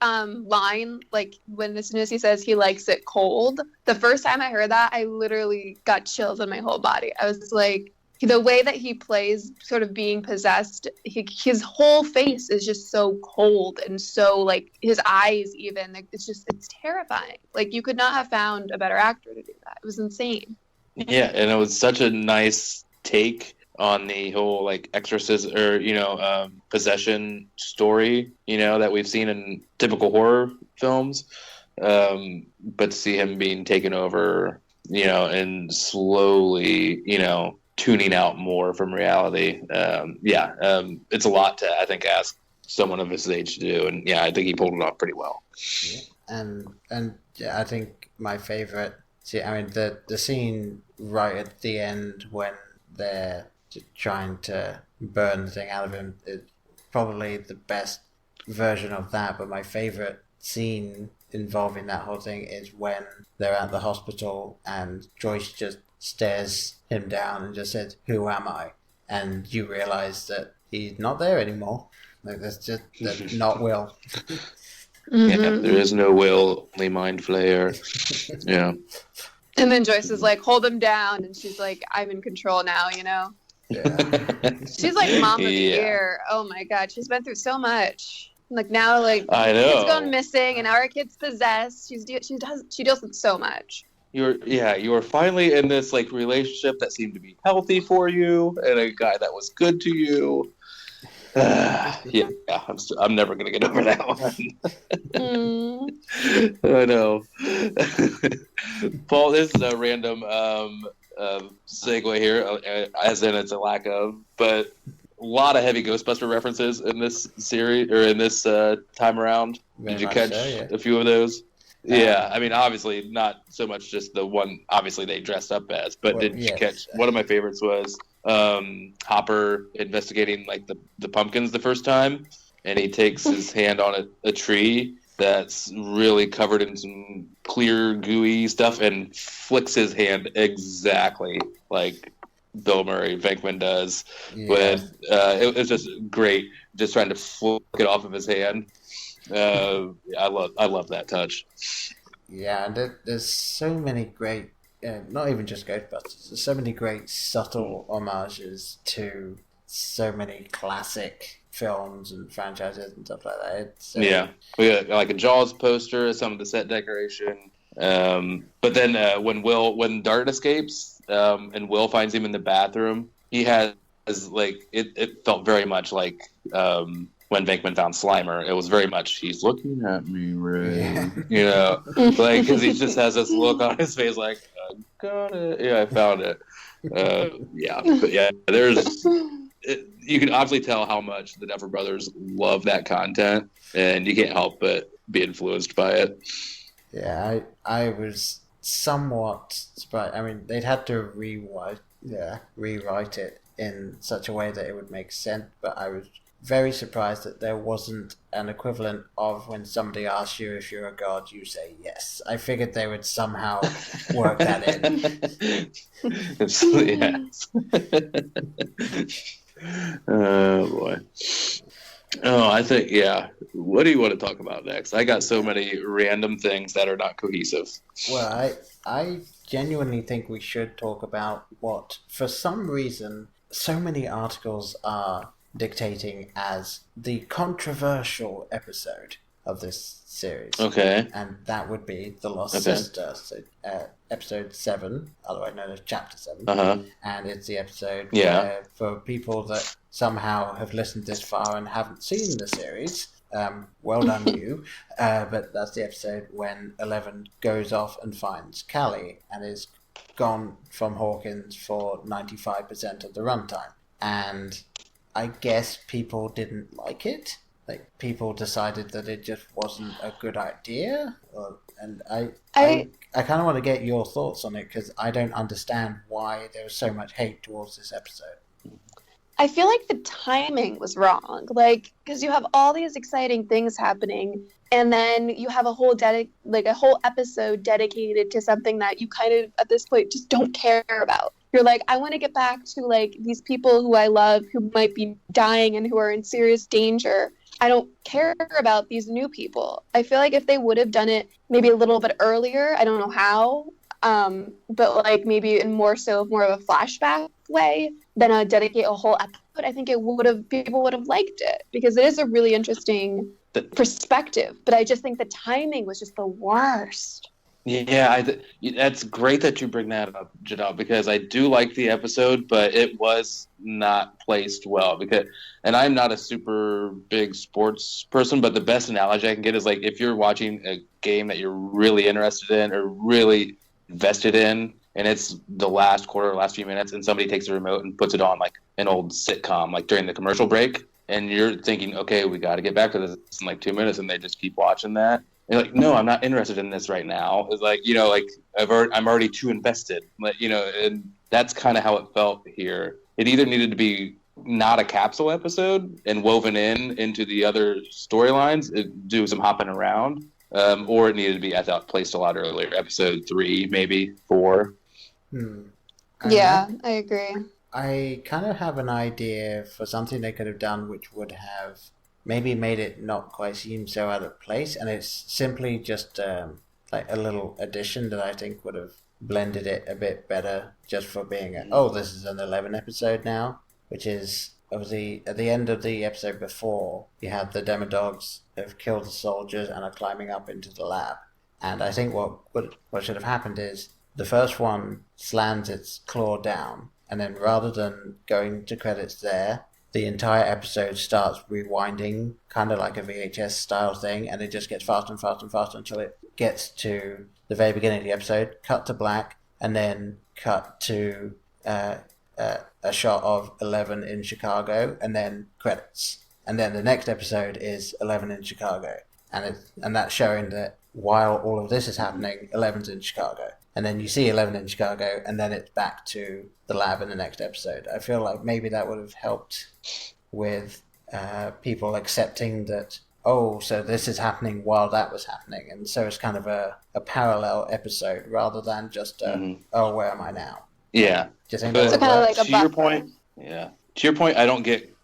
line, like as soon as he says he likes it cold, the first time I heard that, I literally got chills in my whole body. I was like, the way that he plays sort of being possessed, his whole face is just so cold, and so like his eyes even, like, it's terrifying. Like you could not have found a better actor to do that. It was insane. Yeah, and it was such a nice take on the whole like exorcism or possession story that we've seen in typical horror films, but to see him being taken over and slowly tuning out more from reality. It's a lot to, I think, ask someone of his age to do, and I think he pulled it off pretty well. And I think my favorite, the scene right at the end when they're trying to burn the thing out of him is probably the best version of that, but my favorite scene involving that whole thing is when they're at the hospital and Joyce just stares him down and just says, "Who am I?" And you realize that he's not there anymore. Like that's not Will. Mm-hmm. Yeah, there is no will, only mind flayer. Yeah. And then Joyce is like, hold him down. And she's like, I'm in control now, you know? Yeah. She's like mom of the year. Oh my God. She's been through so much. Like now, like, I know. kid's gone missing and now our kid's possessed. She deals with so much. You were finally in this like relationship that seemed to be healthy for you and a guy that was good to you. Yeah, I'm never gonna get over that one. I know. Paul, this is a random segue here, as in it's a lack of, but a lot of heavy Ghostbuster references in this series or in this time around. Did you catch a few of those? Yeah, I mean, obviously not so much just the one. Obviously, they dressed up as, but did you catch? One of my favorites was Hopper investigating like the pumpkins the first time, and he takes his hand on a tree that's really covered in some clear gooey stuff and flicks his hand exactly like Bill Murray Venkman does. When it was just great, just trying to flick it off of his hand. I love that touch. Yeah, and there's so many great, not even just Ghostbusters, there's so many great subtle homages to so many classic films and franchises and stuff like that. We got like a Jaws poster, some of the set decoration. But then when Dart escapes and Will finds him in the bathroom, he has like it felt very much like when Venkman found Slimer. It was very much, he's looking at me, Ray. You know, like, because he just has this look on his face like, I got it. Yeah, I found it. But yeah, you can obviously tell how much the Duffer Brothers love that content, and you can't help but be influenced by it. Yeah, I was somewhat surprised. I mean, they'd had to rewrite it in such a way that it would make sense, but I was very surprised that there wasn't an equivalent of when somebody asks you if you're a god, you say yes. I figured they would somehow work that in. Yes. Oh, boy. Oh, I think, what do you want to talk about next? I got so many random things that are not cohesive. Well, I genuinely think we should talk about what, for some reason, so many articles are dictating as the controversial episode of this series. Okay. And that would be The Lost Sister, so episode 7, otherwise known as chapter 7. Uh-huh. And it's the episode where, for people that somehow have listened this far and haven't seen the series, well done you, but that's the episode when Eleven goes off and finds Callie and is gone from Hawkins for 95% of the runtime. And I guess people didn't like it. Like, people decided that it just wasn't a good idea. And I kind of want to get your thoughts on it, because I don't understand why there was so much hate towards this episode. I feel like the timing was wrong. Like, because you have all these exciting things happening, and then you have a whole episode dedicated to something that you kind of, at this point, just don't care about. You're like, I want to get back to, like, these people who I love who might be dying and who are in serious danger. I don't care about these new people. I feel like if they would have done it maybe a little bit earlier, I don't know how, but, like, maybe in more of a flashback way than dedicate a whole episode, I think people would have liked it, because it is a really interesting perspective. But I just think the timing was just the worst. Yeah, that's great that you bring that up, Janelle, because I do like the episode, but it was not placed well. And I'm not a super big sports person, but the best analogy I can get is, like, if you're watching a game that you're really interested in or really invested in, and it's the last quarter, last few minutes, and somebody takes the remote and puts it on like an old sitcom, like during the commercial break, and you're thinking, okay, we got to get back to this in like 2 minutes, and they just keep watching that. You're like, no, I'm not interested in this right now. It's like, you know, like I'm already too invested. Like, you know, and that's kind of how it felt here. It either needed to be not a capsule episode and woven into the other storylines, do some hopping around, or it needed to be, I thought, placed a lot earlier. Episode 3, maybe 4. Yeah, I agree. I kind of have an idea for something they could have done which would have maybe made it not quite seem so out of place, and it's simply just like a little addition that I think would have blended it a bit better, just for being this is an 11 episode now, which is obviously at the end of the episode before, you have the Demodogs have killed the soldiers and are climbing up into the lab. And I think what should have happened is the first one slams its claw down, and then rather than going to credits there, the entire episode starts rewinding, kind of like a VHS style thing, and it just gets faster and faster and faster until it gets to the very beginning of the episode, cut to black, and then cut to a shot of 11 in Chicago, and then credits. And then the next episode is 11 in Chicago, and that's showing that while all of this is happening, 11's in Chicago. And then you see 11 in Chicago, and then it's back to the lab in the next episode. I feel like maybe that would have helped with people accepting that, so this is happening while that was happening. And so it's kind of a parallel episode rather than just, where am I now? Yeah. Do you think so kind of like a to your point, yeah. To your point, I don't get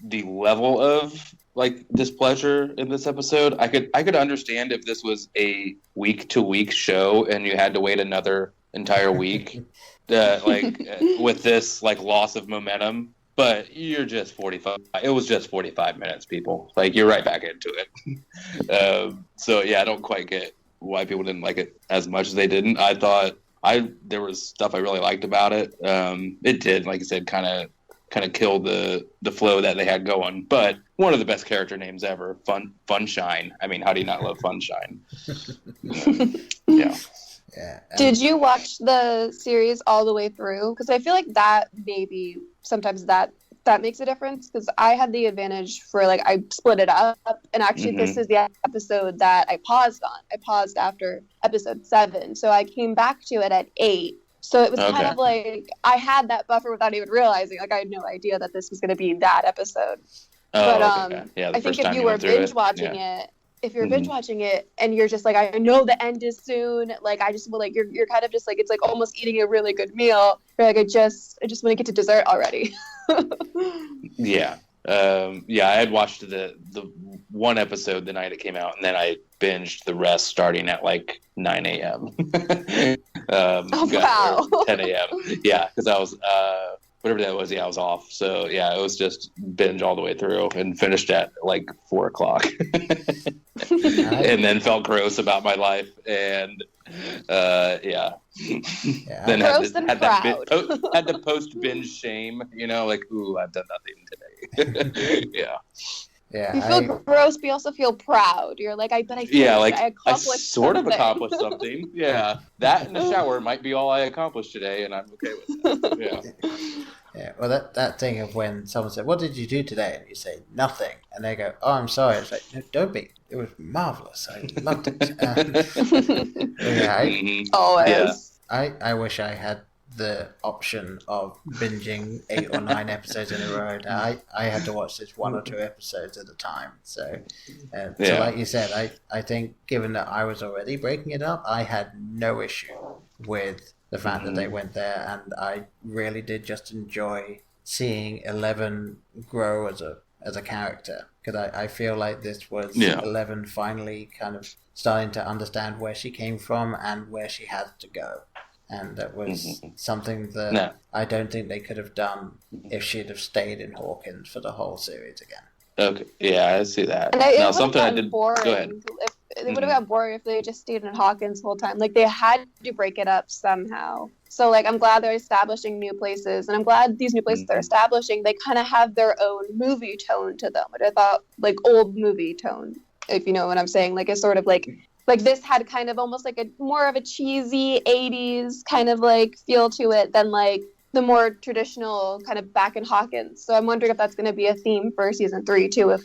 the level of like displeasure in this episode. I could understand if this was a week-to-week show and you had to wait another entire week, with this like loss of momentum. But you're just 45. It was just 45 minutes, people. Like you're right back into it. So yeah, I don't quite get why people didn't like it as much as they didn't. I thought there was stuff I really liked about it. It did, like I said, kind of kill the flow that they had going. But one of the best character names ever, Funshine. I mean, how do you not love Funshine? Yeah. Yeah. Did you watch the series all the way through? Because I feel like that maybe sometimes that makes a difference. Because I had the advantage for I split it up, and actually this is the episode that I paused on. I paused after episode 7, so I came back to it at 8. So it was kind of like I had that buffer without even realizing. Like I had no idea that this was going to be that episode. But yeah, I think if you were binge watching it, if you're binge watching it and you're just like, I know the end is soon. Like I just you're kind of just like, it's like almost eating a really good meal. You're like, I just want to get to dessert already. Yeah. I had watched the one episode the night it came out, and then I binged the rest starting at 9 a.m. 10 a.m. Yeah, because I was whatever that was. Yeah, I was off. So yeah, it was just binge all the way through and finished at 4 o'clock, and then felt gross about my life and then had to post binge shame. Ooh, I've done nothing today. Yeah, you feel gross, but you also feel proud. You're like, I accomplished something. Accomplished something. Yeah, that in the shower might be all I accomplished today, and I'm okay with that. Yeah. Yeah, well, that thing of when someone said, "What did you do today?" and you say nothing, and they go, "Oh, I'm sorry." It's like, no, don't be. It was marvelous. I loved it. Always. I wish I had the option of binging 8 or 9 episodes in a row. I had to watch this 1 or 2 episodes at a time. So like you said, I think given that I was already breaking it up, I had no issue with the fact that they went there, and I really did just enjoy seeing 11 grow as a character, because I feel like this was 11 finally kind of starting to understand where she came from and where she had to go. And that was something that I don't think they could have done if she'd have stayed in Hawkins for the whole series again. Okay, yeah, I see that. And something I did. Boring. Go ahead. It would have got boring if they just stayed in Hawkins the whole time. They had to break it up somehow. So I'm glad they're establishing new places, and I'm glad these new places they're establishing, they kind of have their own movie tone to them. Which I thought old movie tone, if you know what I'm saying. It's sort of like this had kind of almost a more of a cheesy 80s kind of feel to it than the more traditional kind of back in Hawkins. So I'm wondering if that's going to be a theme for season 3 too, if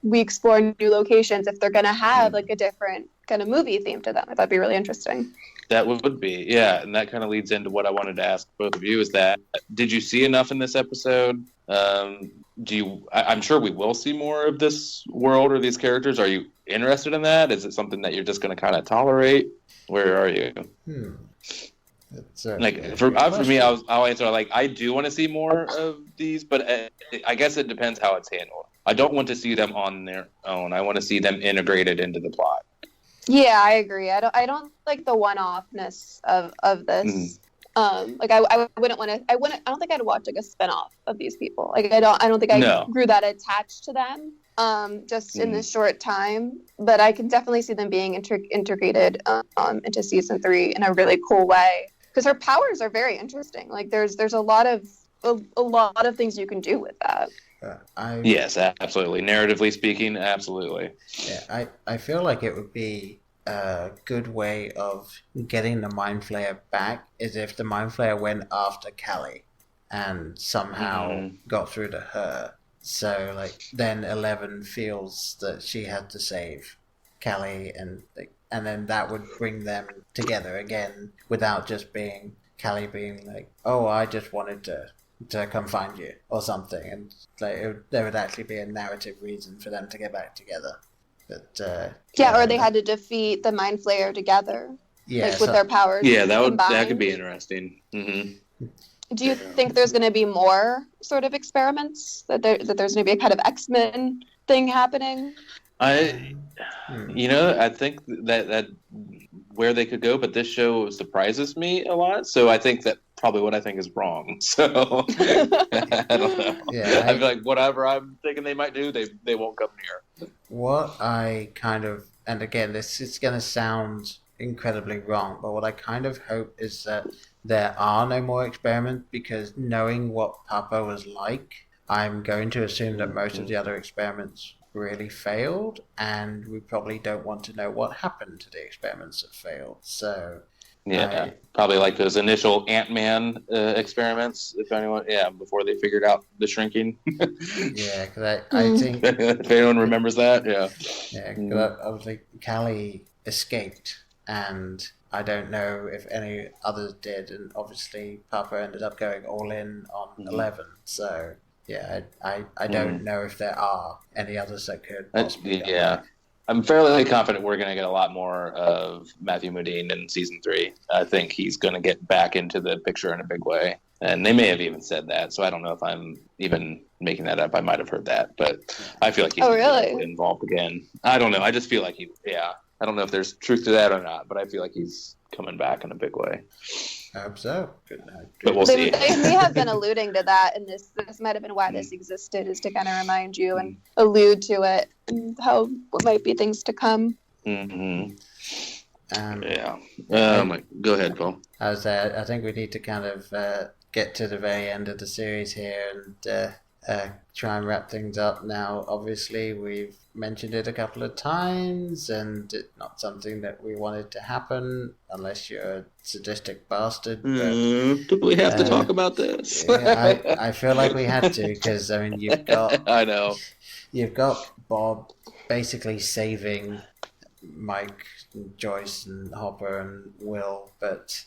we explore new locations, if they're going to have a different kind of movie theme to them. I thought that'd be really interesting. That would be, yeah. And that kind of leads into what I wanted to ask both of you is that, did you see enough in this episode? I'm sure we will see more of this world or these characters. Are you interested in that? Is it something that you're just going to kind of tolerate? Where are you? For me, I'll answer I do want to see more of these, but I guess it depends how it's handled. I don't want to see them on their own. I want to see them integrated into the plot. Yeah, I agree. I don't like the one-offness of this. Like I wouldn't want to. I don't think I'd watch like a spinoff of these people. Like I don't think I grew that attached to them. Just in this short time, but I can definitely see them being integrated into season 3 in a really cool way, because her powers are very interesting. Like there's a lot of things you can do with that. Yes, absolutely. Narratively speaking, absolutely. Yeah, I feel like it would be a good way of getting the Mind Flayer back is if the Mind Flayer went after Callie and somehow got through to her. So, like, then 11 feels that she had to save Callie, and then that would bring them together again without just being Callie being like, "Oh, I just wanted to come find you," or something, and like there would actually be a narrative reason for them to get back together. But or they had to defeat the Mind Flayer together, with their powers. Yeah, combined. that could be interesting. Mm-hmm. Do you think there's going to be more sort of experiments, that there's going to be a kind of X-Men thing happening? I think that where they could go, but this show surprises me a lot. So I think that probably what I think is wrong. So I don't know. Yeah, I feel like whatever I'm thinking they might do, they won't come near. What I kind of, and again, this is going to sound incredibly wrong, but what I kind of hope is that there are no more experiments, because knowing what Papa was like, I'm going to assume that most of the other experiments really failed, and we probably don't want to know what happened to the experiments that failed. So probably like those initial Ant-Man experiments, if anyone, before they figured out the shrinking. Yeah, because I think if anyone remembers that, because obviously Callie escaped, and I don't know if any others did, and obviously Papa ended up going all in on 11. So yeah, I don't know if there are any others that could possibly I'm fairly confident we're going to get a lot more of Matthew Modine in season 3. I think he's going to get back into the picture in a big way, and they may have even said that. So I don't know if I'm even making that up. I might have heard that, but I feel like he's involved again. I don't know. I just feel like I don't know if there's truth to that or not, but I feel like he's coming back in a big way. I hope so. But we'll see. They may have been alluding to that, and this might have been why this existed, is to kind of remind you and allude to it and what might be things to come. Mm-hmm. Go ahead, Paul. I think we need to kind of get to the very end of the series here and try and wrap things up now. Obviously, we've mentioned it a couple of times, and it's not something that we wanted to happen unless you're a sadistic bastard. Do we have to talk about this? I feel like we had to, because I mean you've got I know you've got Bob basically saving Mike, and Joyce, and Hopper, and Will, but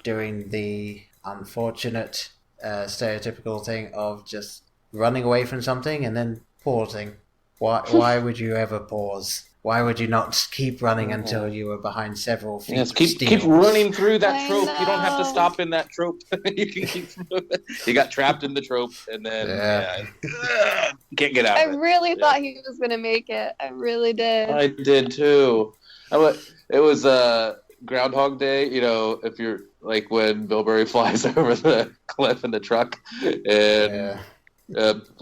doing the unfortunate stereotypical thing of just running away from something and then pausing. Why would you ever pause? Why would you not keep running until you were behind several feet? Yes, keep running through that trope. You don't have to stop in that trope. You can keep. You got trapped in the trope, and then can't get out. I really thought he was going to make it. I really did. I did too. It was Groundhog Day. You know, if you're like when Bill Murray flies over the cliff in the truck, and.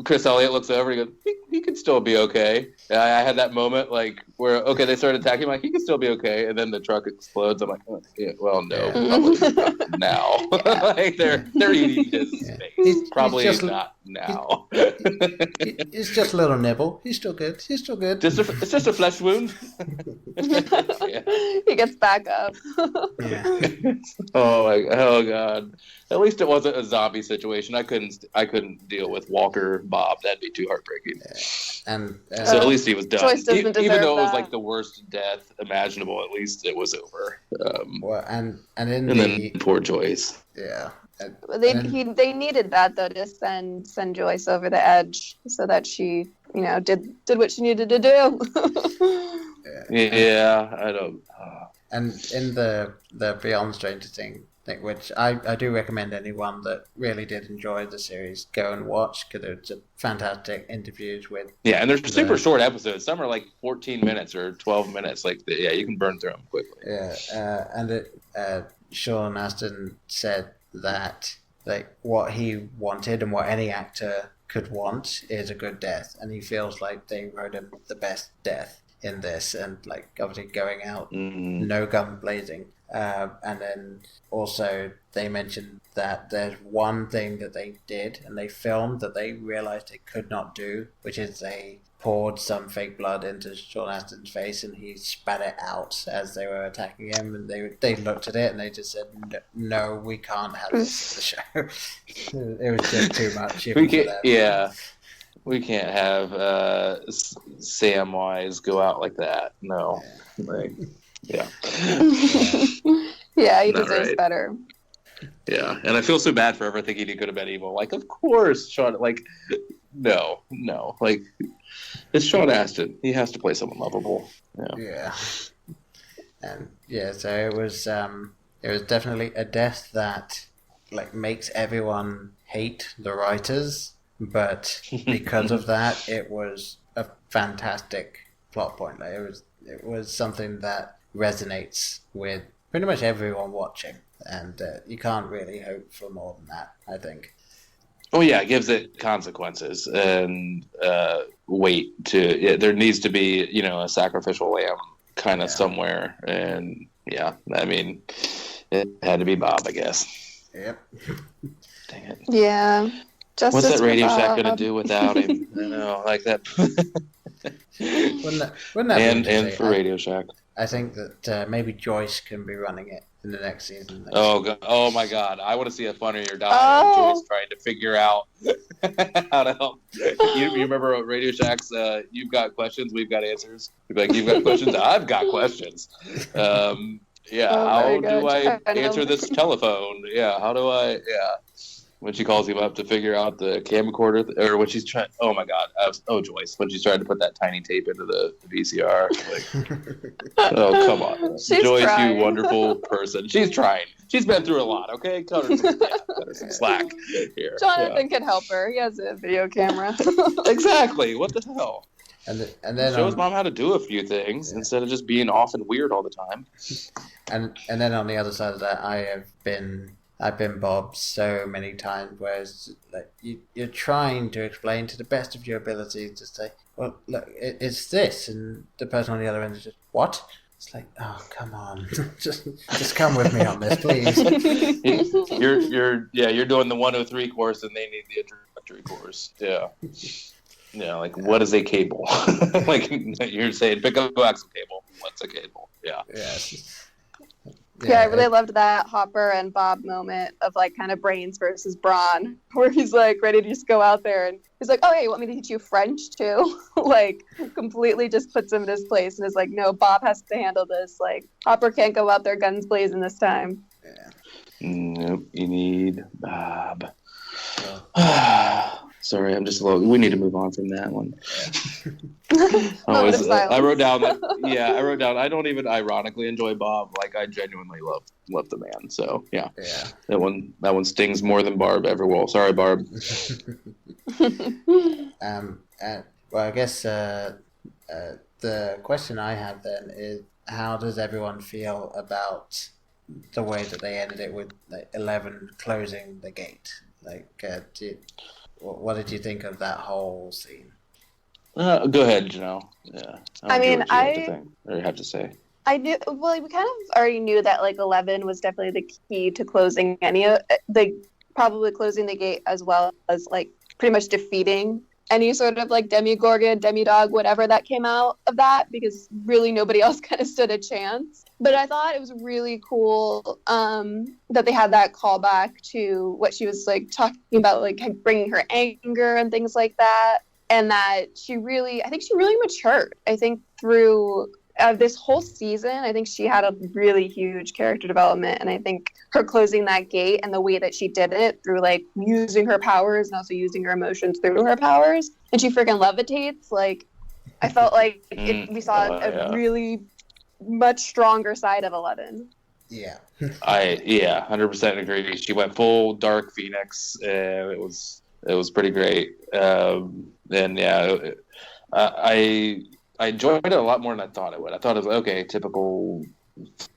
Chris Elliott looks over and he goes, he could still be okay. And I had that moment like where, they started attacking him, like, he could still be okay. And then the truck explodes. I'm like, no, probably not now. Like they're eating his face. Probably just, not now. It's just a little nibble. He's still good. It's just a flesh wound. He gets back up. Oh God. At least it wasn't a zombie situation. I couldn't deal with Walker Bob. That'd be too heartbreaking. And so at least he was done. Even though it was like the worst death imaginable, at least it was over. And then poor Joyce. Yeah. They needed that though to send Joyce over the edge so that she did what she needed to do. I don't. And in the Beyond Stranger thing, which I do recommend anyone that really did enjoy the series go and watch, because it's a fantastic interviews with. Yeah, and they're super short episodes. Some are like 14 minutes or 12 minutes. Like, yeah, you can burn through them quickly. Yeah, Sean Astin said that like what he wanted and what any actor could want is a good death, and he feels like they wrote him the best death in this, and like obviously going out no gun blazing. And then also they mentioned that there's one thing that they did and they filmed that they realized they could not do, which is they poured some fake blood into Sean Astin's face and he spat it out as they were attacking him, and they looked at it and they just said, no, we can't have this in the show. It was just too much. We can't have Samwise go out like that. No. Yeah. Yeah, he deserves better. Yeah, and I feel so bad for ever thinking he could have been evil. Like, of course, Sean. Like, no. Like, it's Sean Astin. He has to play someone lovable. Yeah. And yeah, so it was definitely a death that like makes everyone hate the writers, but because of that, it was a fantastic plot point. Like, it was something that resonates with pretty much everyone watching, and you can't really hope for more than that, I think. Oh yeah, it gives it consequences and weight to it. There needs to be, a sacrificial lamb kind of somewhere, and yeah, I mean, it had to be Bob, I guess. Yep. Dang it. Yeah. What's that Radio Shack gonna do without him? I know, like that. Wouldn't that and for Radio Shack, I think that maybe Joyce can be running it in the next season. Oh my God! I want to see a Funny or Die. And Joyce trying to figure out how to help. You remember Radio Shack's? You've got questions, we've got answers. Like, you've got questions, I've got questions. How do I answer this telephone? Yeah, how do I? Yeah. When she calls him up to figure out the camcorder, or when she's trying, oh my God, Joyce, when she's trying to put that tiny tape into the VCR. Like, oh, come on. Joyce, trying. You wonderful person. She's trying. She's been through a lot, okay? Cut her some slack here. Jonathan can help her. He has a video camera. Exactly. What the hell? And then shows mom how to do a few things instead of just being off and weird all the time. And then on the other side of that, I've been Bob so many times, whereas like you're trying to explain to the best of your ability to say, well, look, it's this, and the person on the other end is just, what? It's like, oh, come on, just come with me on this, please. You're doing the 103 course, and they need the introductory course. Yeah. Yeah, like, what is a cable? Like, you're saying, pick up a coaxial cable. What's a cable? Yeah. Yeah, I really loved that Hopper and Bob moment of like kind of brains versus brawn, where he's like ready to just go out there, and he's like, "Oh, hey, you want me to teach you French too?" Like, completely just puts him in his place, and is like, "No, Bob has to handle this. Like, Hopper can't go out there guns blazing this time." Yeah. Nope, you need Bob. Sorry, I'm just low. We need to move on from that one. I wrote down that. Yeah, I wrote down. I don't even ironically enjoy Bob. Like, I genuinely love the man. So yeah. That one stings more than Barb ever will. Sorry, Barb. Well, I guess the question I have then is, how does everyone feel about the way that they ended it with like 11 closing the gate? Like, what did you think of that whole scene? Go ahead, Janelle. Yeah. I have to say. I knew. Well, we kind of already knew that like 11 was definitely the key to closing probably closing the gate, as well as like pretty much defeating any sort of like Demigorgon, Demidog, whatever that came out of that, because really nobody else kind of stood a chance. But I thought it was really cool that they had that callback to what she was like talking about, like bringing her anger and things like that, and that I think she really matured. I think through this whole season, I think she had a really huge character development, and I think her closing that gate and the way that she did it through like using her powers and also using her emotions through her powers, and she freaking levitates. Like, I felt like we saw a really much stronger side of 11. Yeah. 100% agree. She went full Dark Phoenix, and it was pretty great. And yeah, I enjoyed it a lot more than I thought it would. I thought it was okay, typical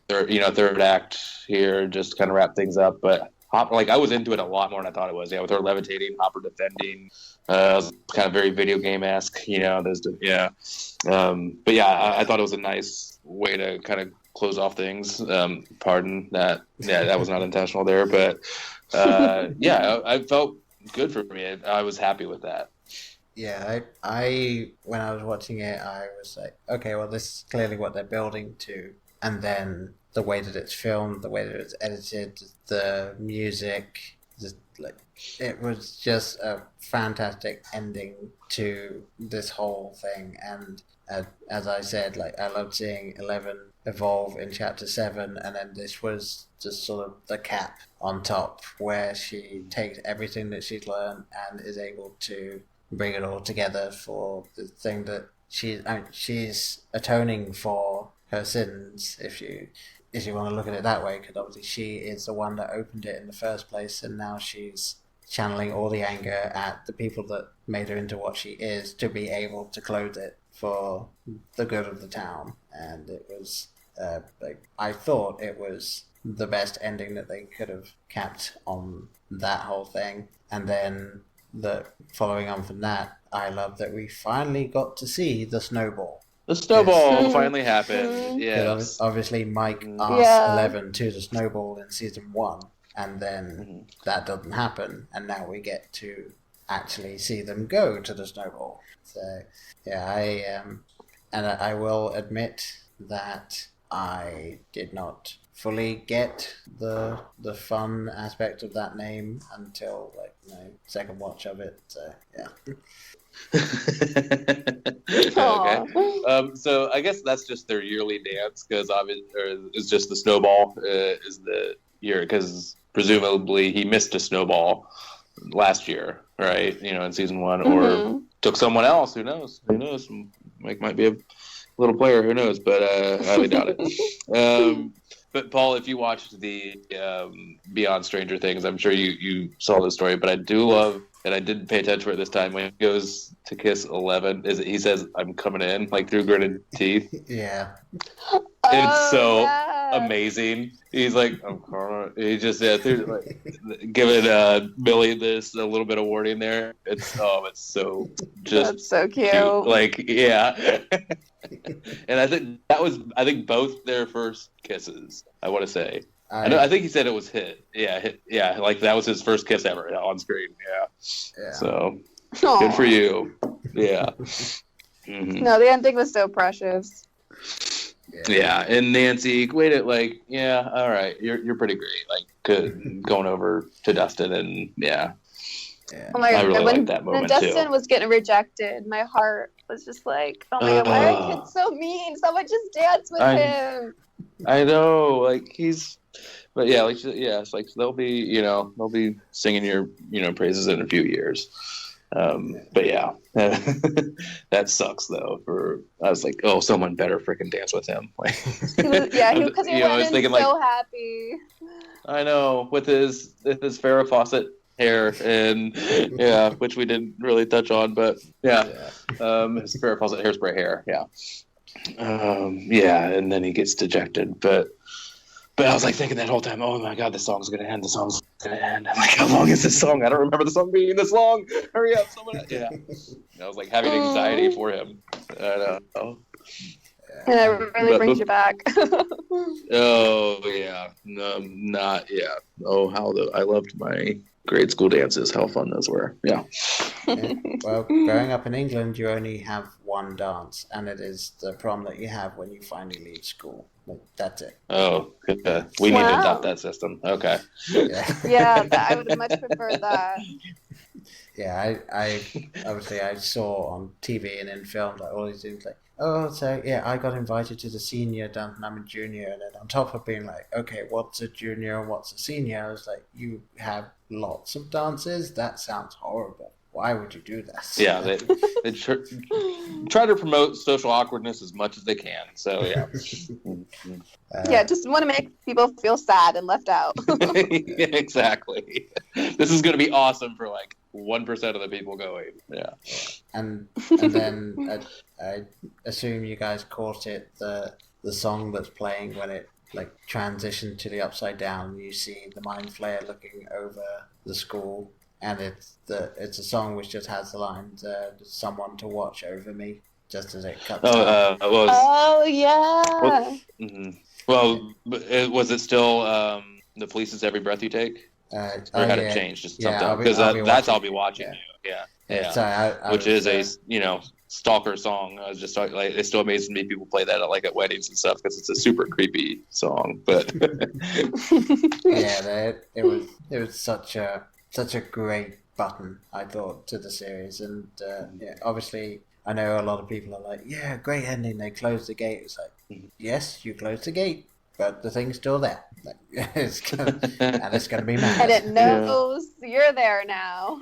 third act here, just kind of wrap things up. But I was into it a lot more than I thought it was. Yeah, with her levitating, Hopper defending, it was kind of very video game-esque. But yeah, I thought it was a nice way to kind of close off things. Pardon that. Yeah, that was not intentional there, but I felt good for me. I was happy with that. Yeah, I when I was watching it, I was like, okay, well, this is clearly what they're building to. And then the way that it's filmed, the way that it's edited, the music, it was just a fantastic ending to this whole thing. And as I said, I loved seeing 11 evolve in Chapter 7, and then this was just sort of the cap on top, where she takes everything that she's learned and is able to bring it all together for the thing that she's atoning for her sins, if you want to look at it that way, because obviously she is the one that opened it in the first place, and now she's channeling all the anger at the people that made her into what she is to be able to clothe it for the good of the town. And it was I thought it was the best ending that they could have kept on that whole thing. And then following on from that, I love that we finally got to see the snowball. The snowball finally happened. Yeah. Obviously, Mike asked 11 to the snowball in season 1, and then that doesn't happen, and now we get to actually see them go to the snowball. So, yeah, I will admit that I did not fully get the fun aspect of that name until second watch of it. So yeah. Okay. So I guess that's just their yearly dance, because it's just the snowball is the year, because presumably he missed a snowball last year, right? In season 1, or took someone else. Who knows? Mike might be a little player. Who knows? But I highly doubt it. But Paul, if you watched the Beyond Stranger Things, I'm sure you saw the story. But I do love, and I didn't pay attention to it this time, when he goes to kiss 11, he says, "I'm coming in," through gritted teeth. Yeah. It's so amazing. He's like, "I'm coming." He just giving Billy this a little bit of warning there. It's so just that's so cute. Yeah. And I think both their first kisses, I want to say. I think he said it was hit. Yeah, that was his first kiss ever on screen. Yeah. So good for you. Yeah. Mm-hmm. No, the ending was so precious. Yeah, and Nancy, wait it, all right, you're pretty great. Going over to Dustin, and yeah. Oh my god! I really liked that moment when Dustin was getting rejected, my heart was just like, "Oh my god, why are kids so mean? Someone just dance with him." I know, but yeah, it's they'll be singing your praises in a few years. But yeah, that sucks though. I was like, oh, someone better freaking dance with him. Because he went in so happy. I know, with his Farrah Fawcett hair, and which we didn't really touch on, but his Farrah Fawcett hairspray hair, and then he gets dejected, but I was thinking that whole time, oh my god, the song's gonna end. I'm like, how long is this song? I don't remember the song being this long. Hurry up, someone. Yeah. I was having anxiety for him. I know. And it really brings you back. Oh yeah, not yeah. Oh, I loved my grade school dances. How fun those were. Yeah. Well, growing up in England, you only have one dance, and it is the prom that you have when you finally leave school. That's it. Oh, okay. We need to adopt that system. Okay. Yeah, I would much prefer that. Yeah, I obviously I saw on TV and in films all these things I got invited to the senior dance and I'm a junior, and then on top of being okay, what's a junior and what's a senior, I was you have lots of dances? That sounds horrible. Why would you do that? Yeah, they try to promote social awkwardness as much as they can. So yeah. Yeah, just want to make people feel sad and left out. Yeah, exactly. This is going to be awesome for like 1% of the people going. Yeah. And then I assume you guys caught it, the song that's playing when it like transitioned to the Upside Down. You see the Mind Flayer looking over the school, and it's a song which just has the lines, "Someone to watch over me," just as it cuts. Oh yeah. Well, was it still "The Police's Every Breath You Take"? Or had it changed just something? Because that's I'll be watching you. Yeah. Sorry, which is a stalker song. I was just talking, like, it still amazes me people play that at weddings and stuff because it's a super creepy song. But yeah, it was such a great button, I thought, to the series, and obviously I know a lot of people are like, yeah, great ending. They closed the gate. It's like, yes, you closed the gate, but the thing's still there. Like, it's gonna be mad. And it knows you're there now.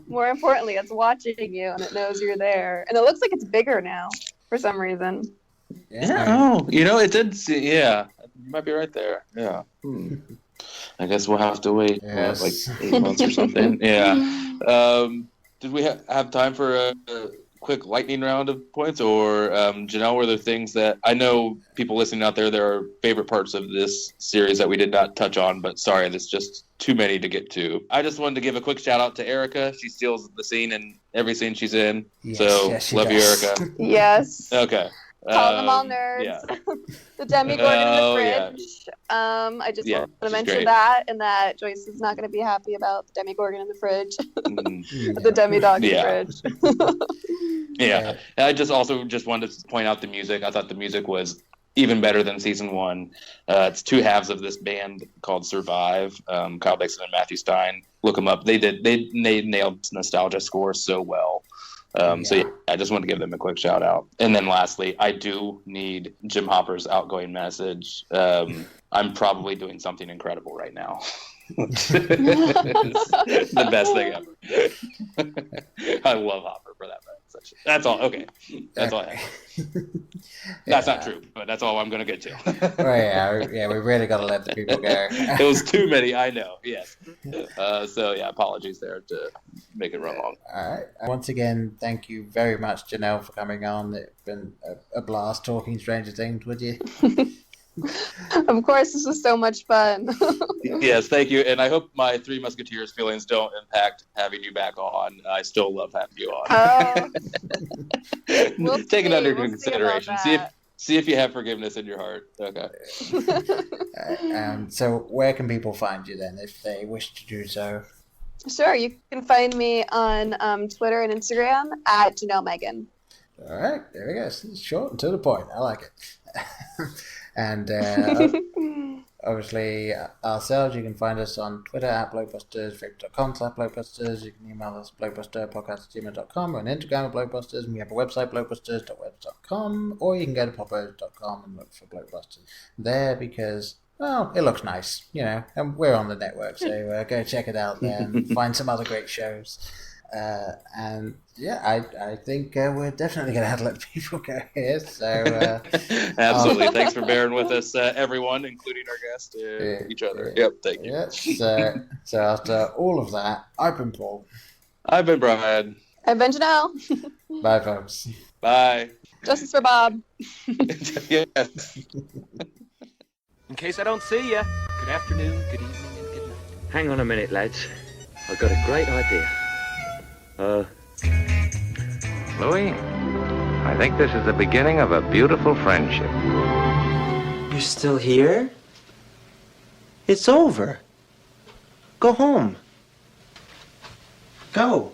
More importantly, it's watching you and it knows you're there. And it looks like it's bigger now for some reason. Yeah. It did see. Yeah, you might be right there. Yeah. I guess we'll have to wait like 8 months or something. Yeah. Did we have time for a quick lightning round of points, or Janelle, were there things that I know people listening out there are favorite parts of this series that we did not touch on, but sorry, there's just too many to get to. I just wanted to give a quick shout out to Erica. She steals the scene in every scene she's in. Yes, love you, Erica. Yes. Okay. Call them all nerds. Yeah. The Demigorgon in the fridge. Yeah. I just want to mention that, and that Joyce is not going to be happy about the Demigorgon in the fridge. The Demidog in the fridge. Yeah. I just wanted to point out the music. I thought the music was even better than season 1. It's two halves of this band called Survive. Kyle Dixon and Matthew Stein. Look them up. They nailed this nostalgia score so well. So I just want to give them a quick shout out. And then lastly, I do need Jim Hopper's outgoing message. I'm probably doing something incredible right now. It's the best thing ever. I love Hopper for that message. That's all. Okay. That's all I have. That's not true, but that's all I'm going to get to. Yeah, we really got to let the people go. It was too many, I know, yes. Apologies there to make it run long. All right. Once again, thank you very much, Janelle, for coming on. It's been a blast talking Stranger Things with you. Of course, this was so much fun. Yes, thank you. And I hope my Three Musketeers feelings don't impact having you back on. I still love having you on. Take it under consideration. See if you have forgiveness in your heart. Okay. So where can people find you then if they wish to do so? Sure, you can find me on Twitter and Instagram at Janelle Meghan. All right, there we go. It's short and to the point. I like it. And obviously ourselves, you can find us on Twitter at Blockbusters, Facebook.com/Blockbusters. You can email us blockbusterpodcast@gmail.com, or on Instagram at Blockbusters, and we have a website, blockbusters.webs.com, or you can go to popos.com and look for Blockbusters there because, well, it looks nice, and we're on the network, so go check it out there and find some other great shows. And I think we're definitely going to have to let people go here. So absolutely, thanks for bearing with us, everyone, including our guest and each other. Yep, thank you. Yeah, so after all of that, I've been Paul. I've been Brian. I've been Janelle. Bye, folks. Bye. Justice for Bob. Yes. In case I don't see you, good afternoon, good evening, and good night. Hang on a minute, lads. I've got a great idea. Louis, I think this is the beginning of a beautiful friendship. You're still here? It's over. Go home. Go.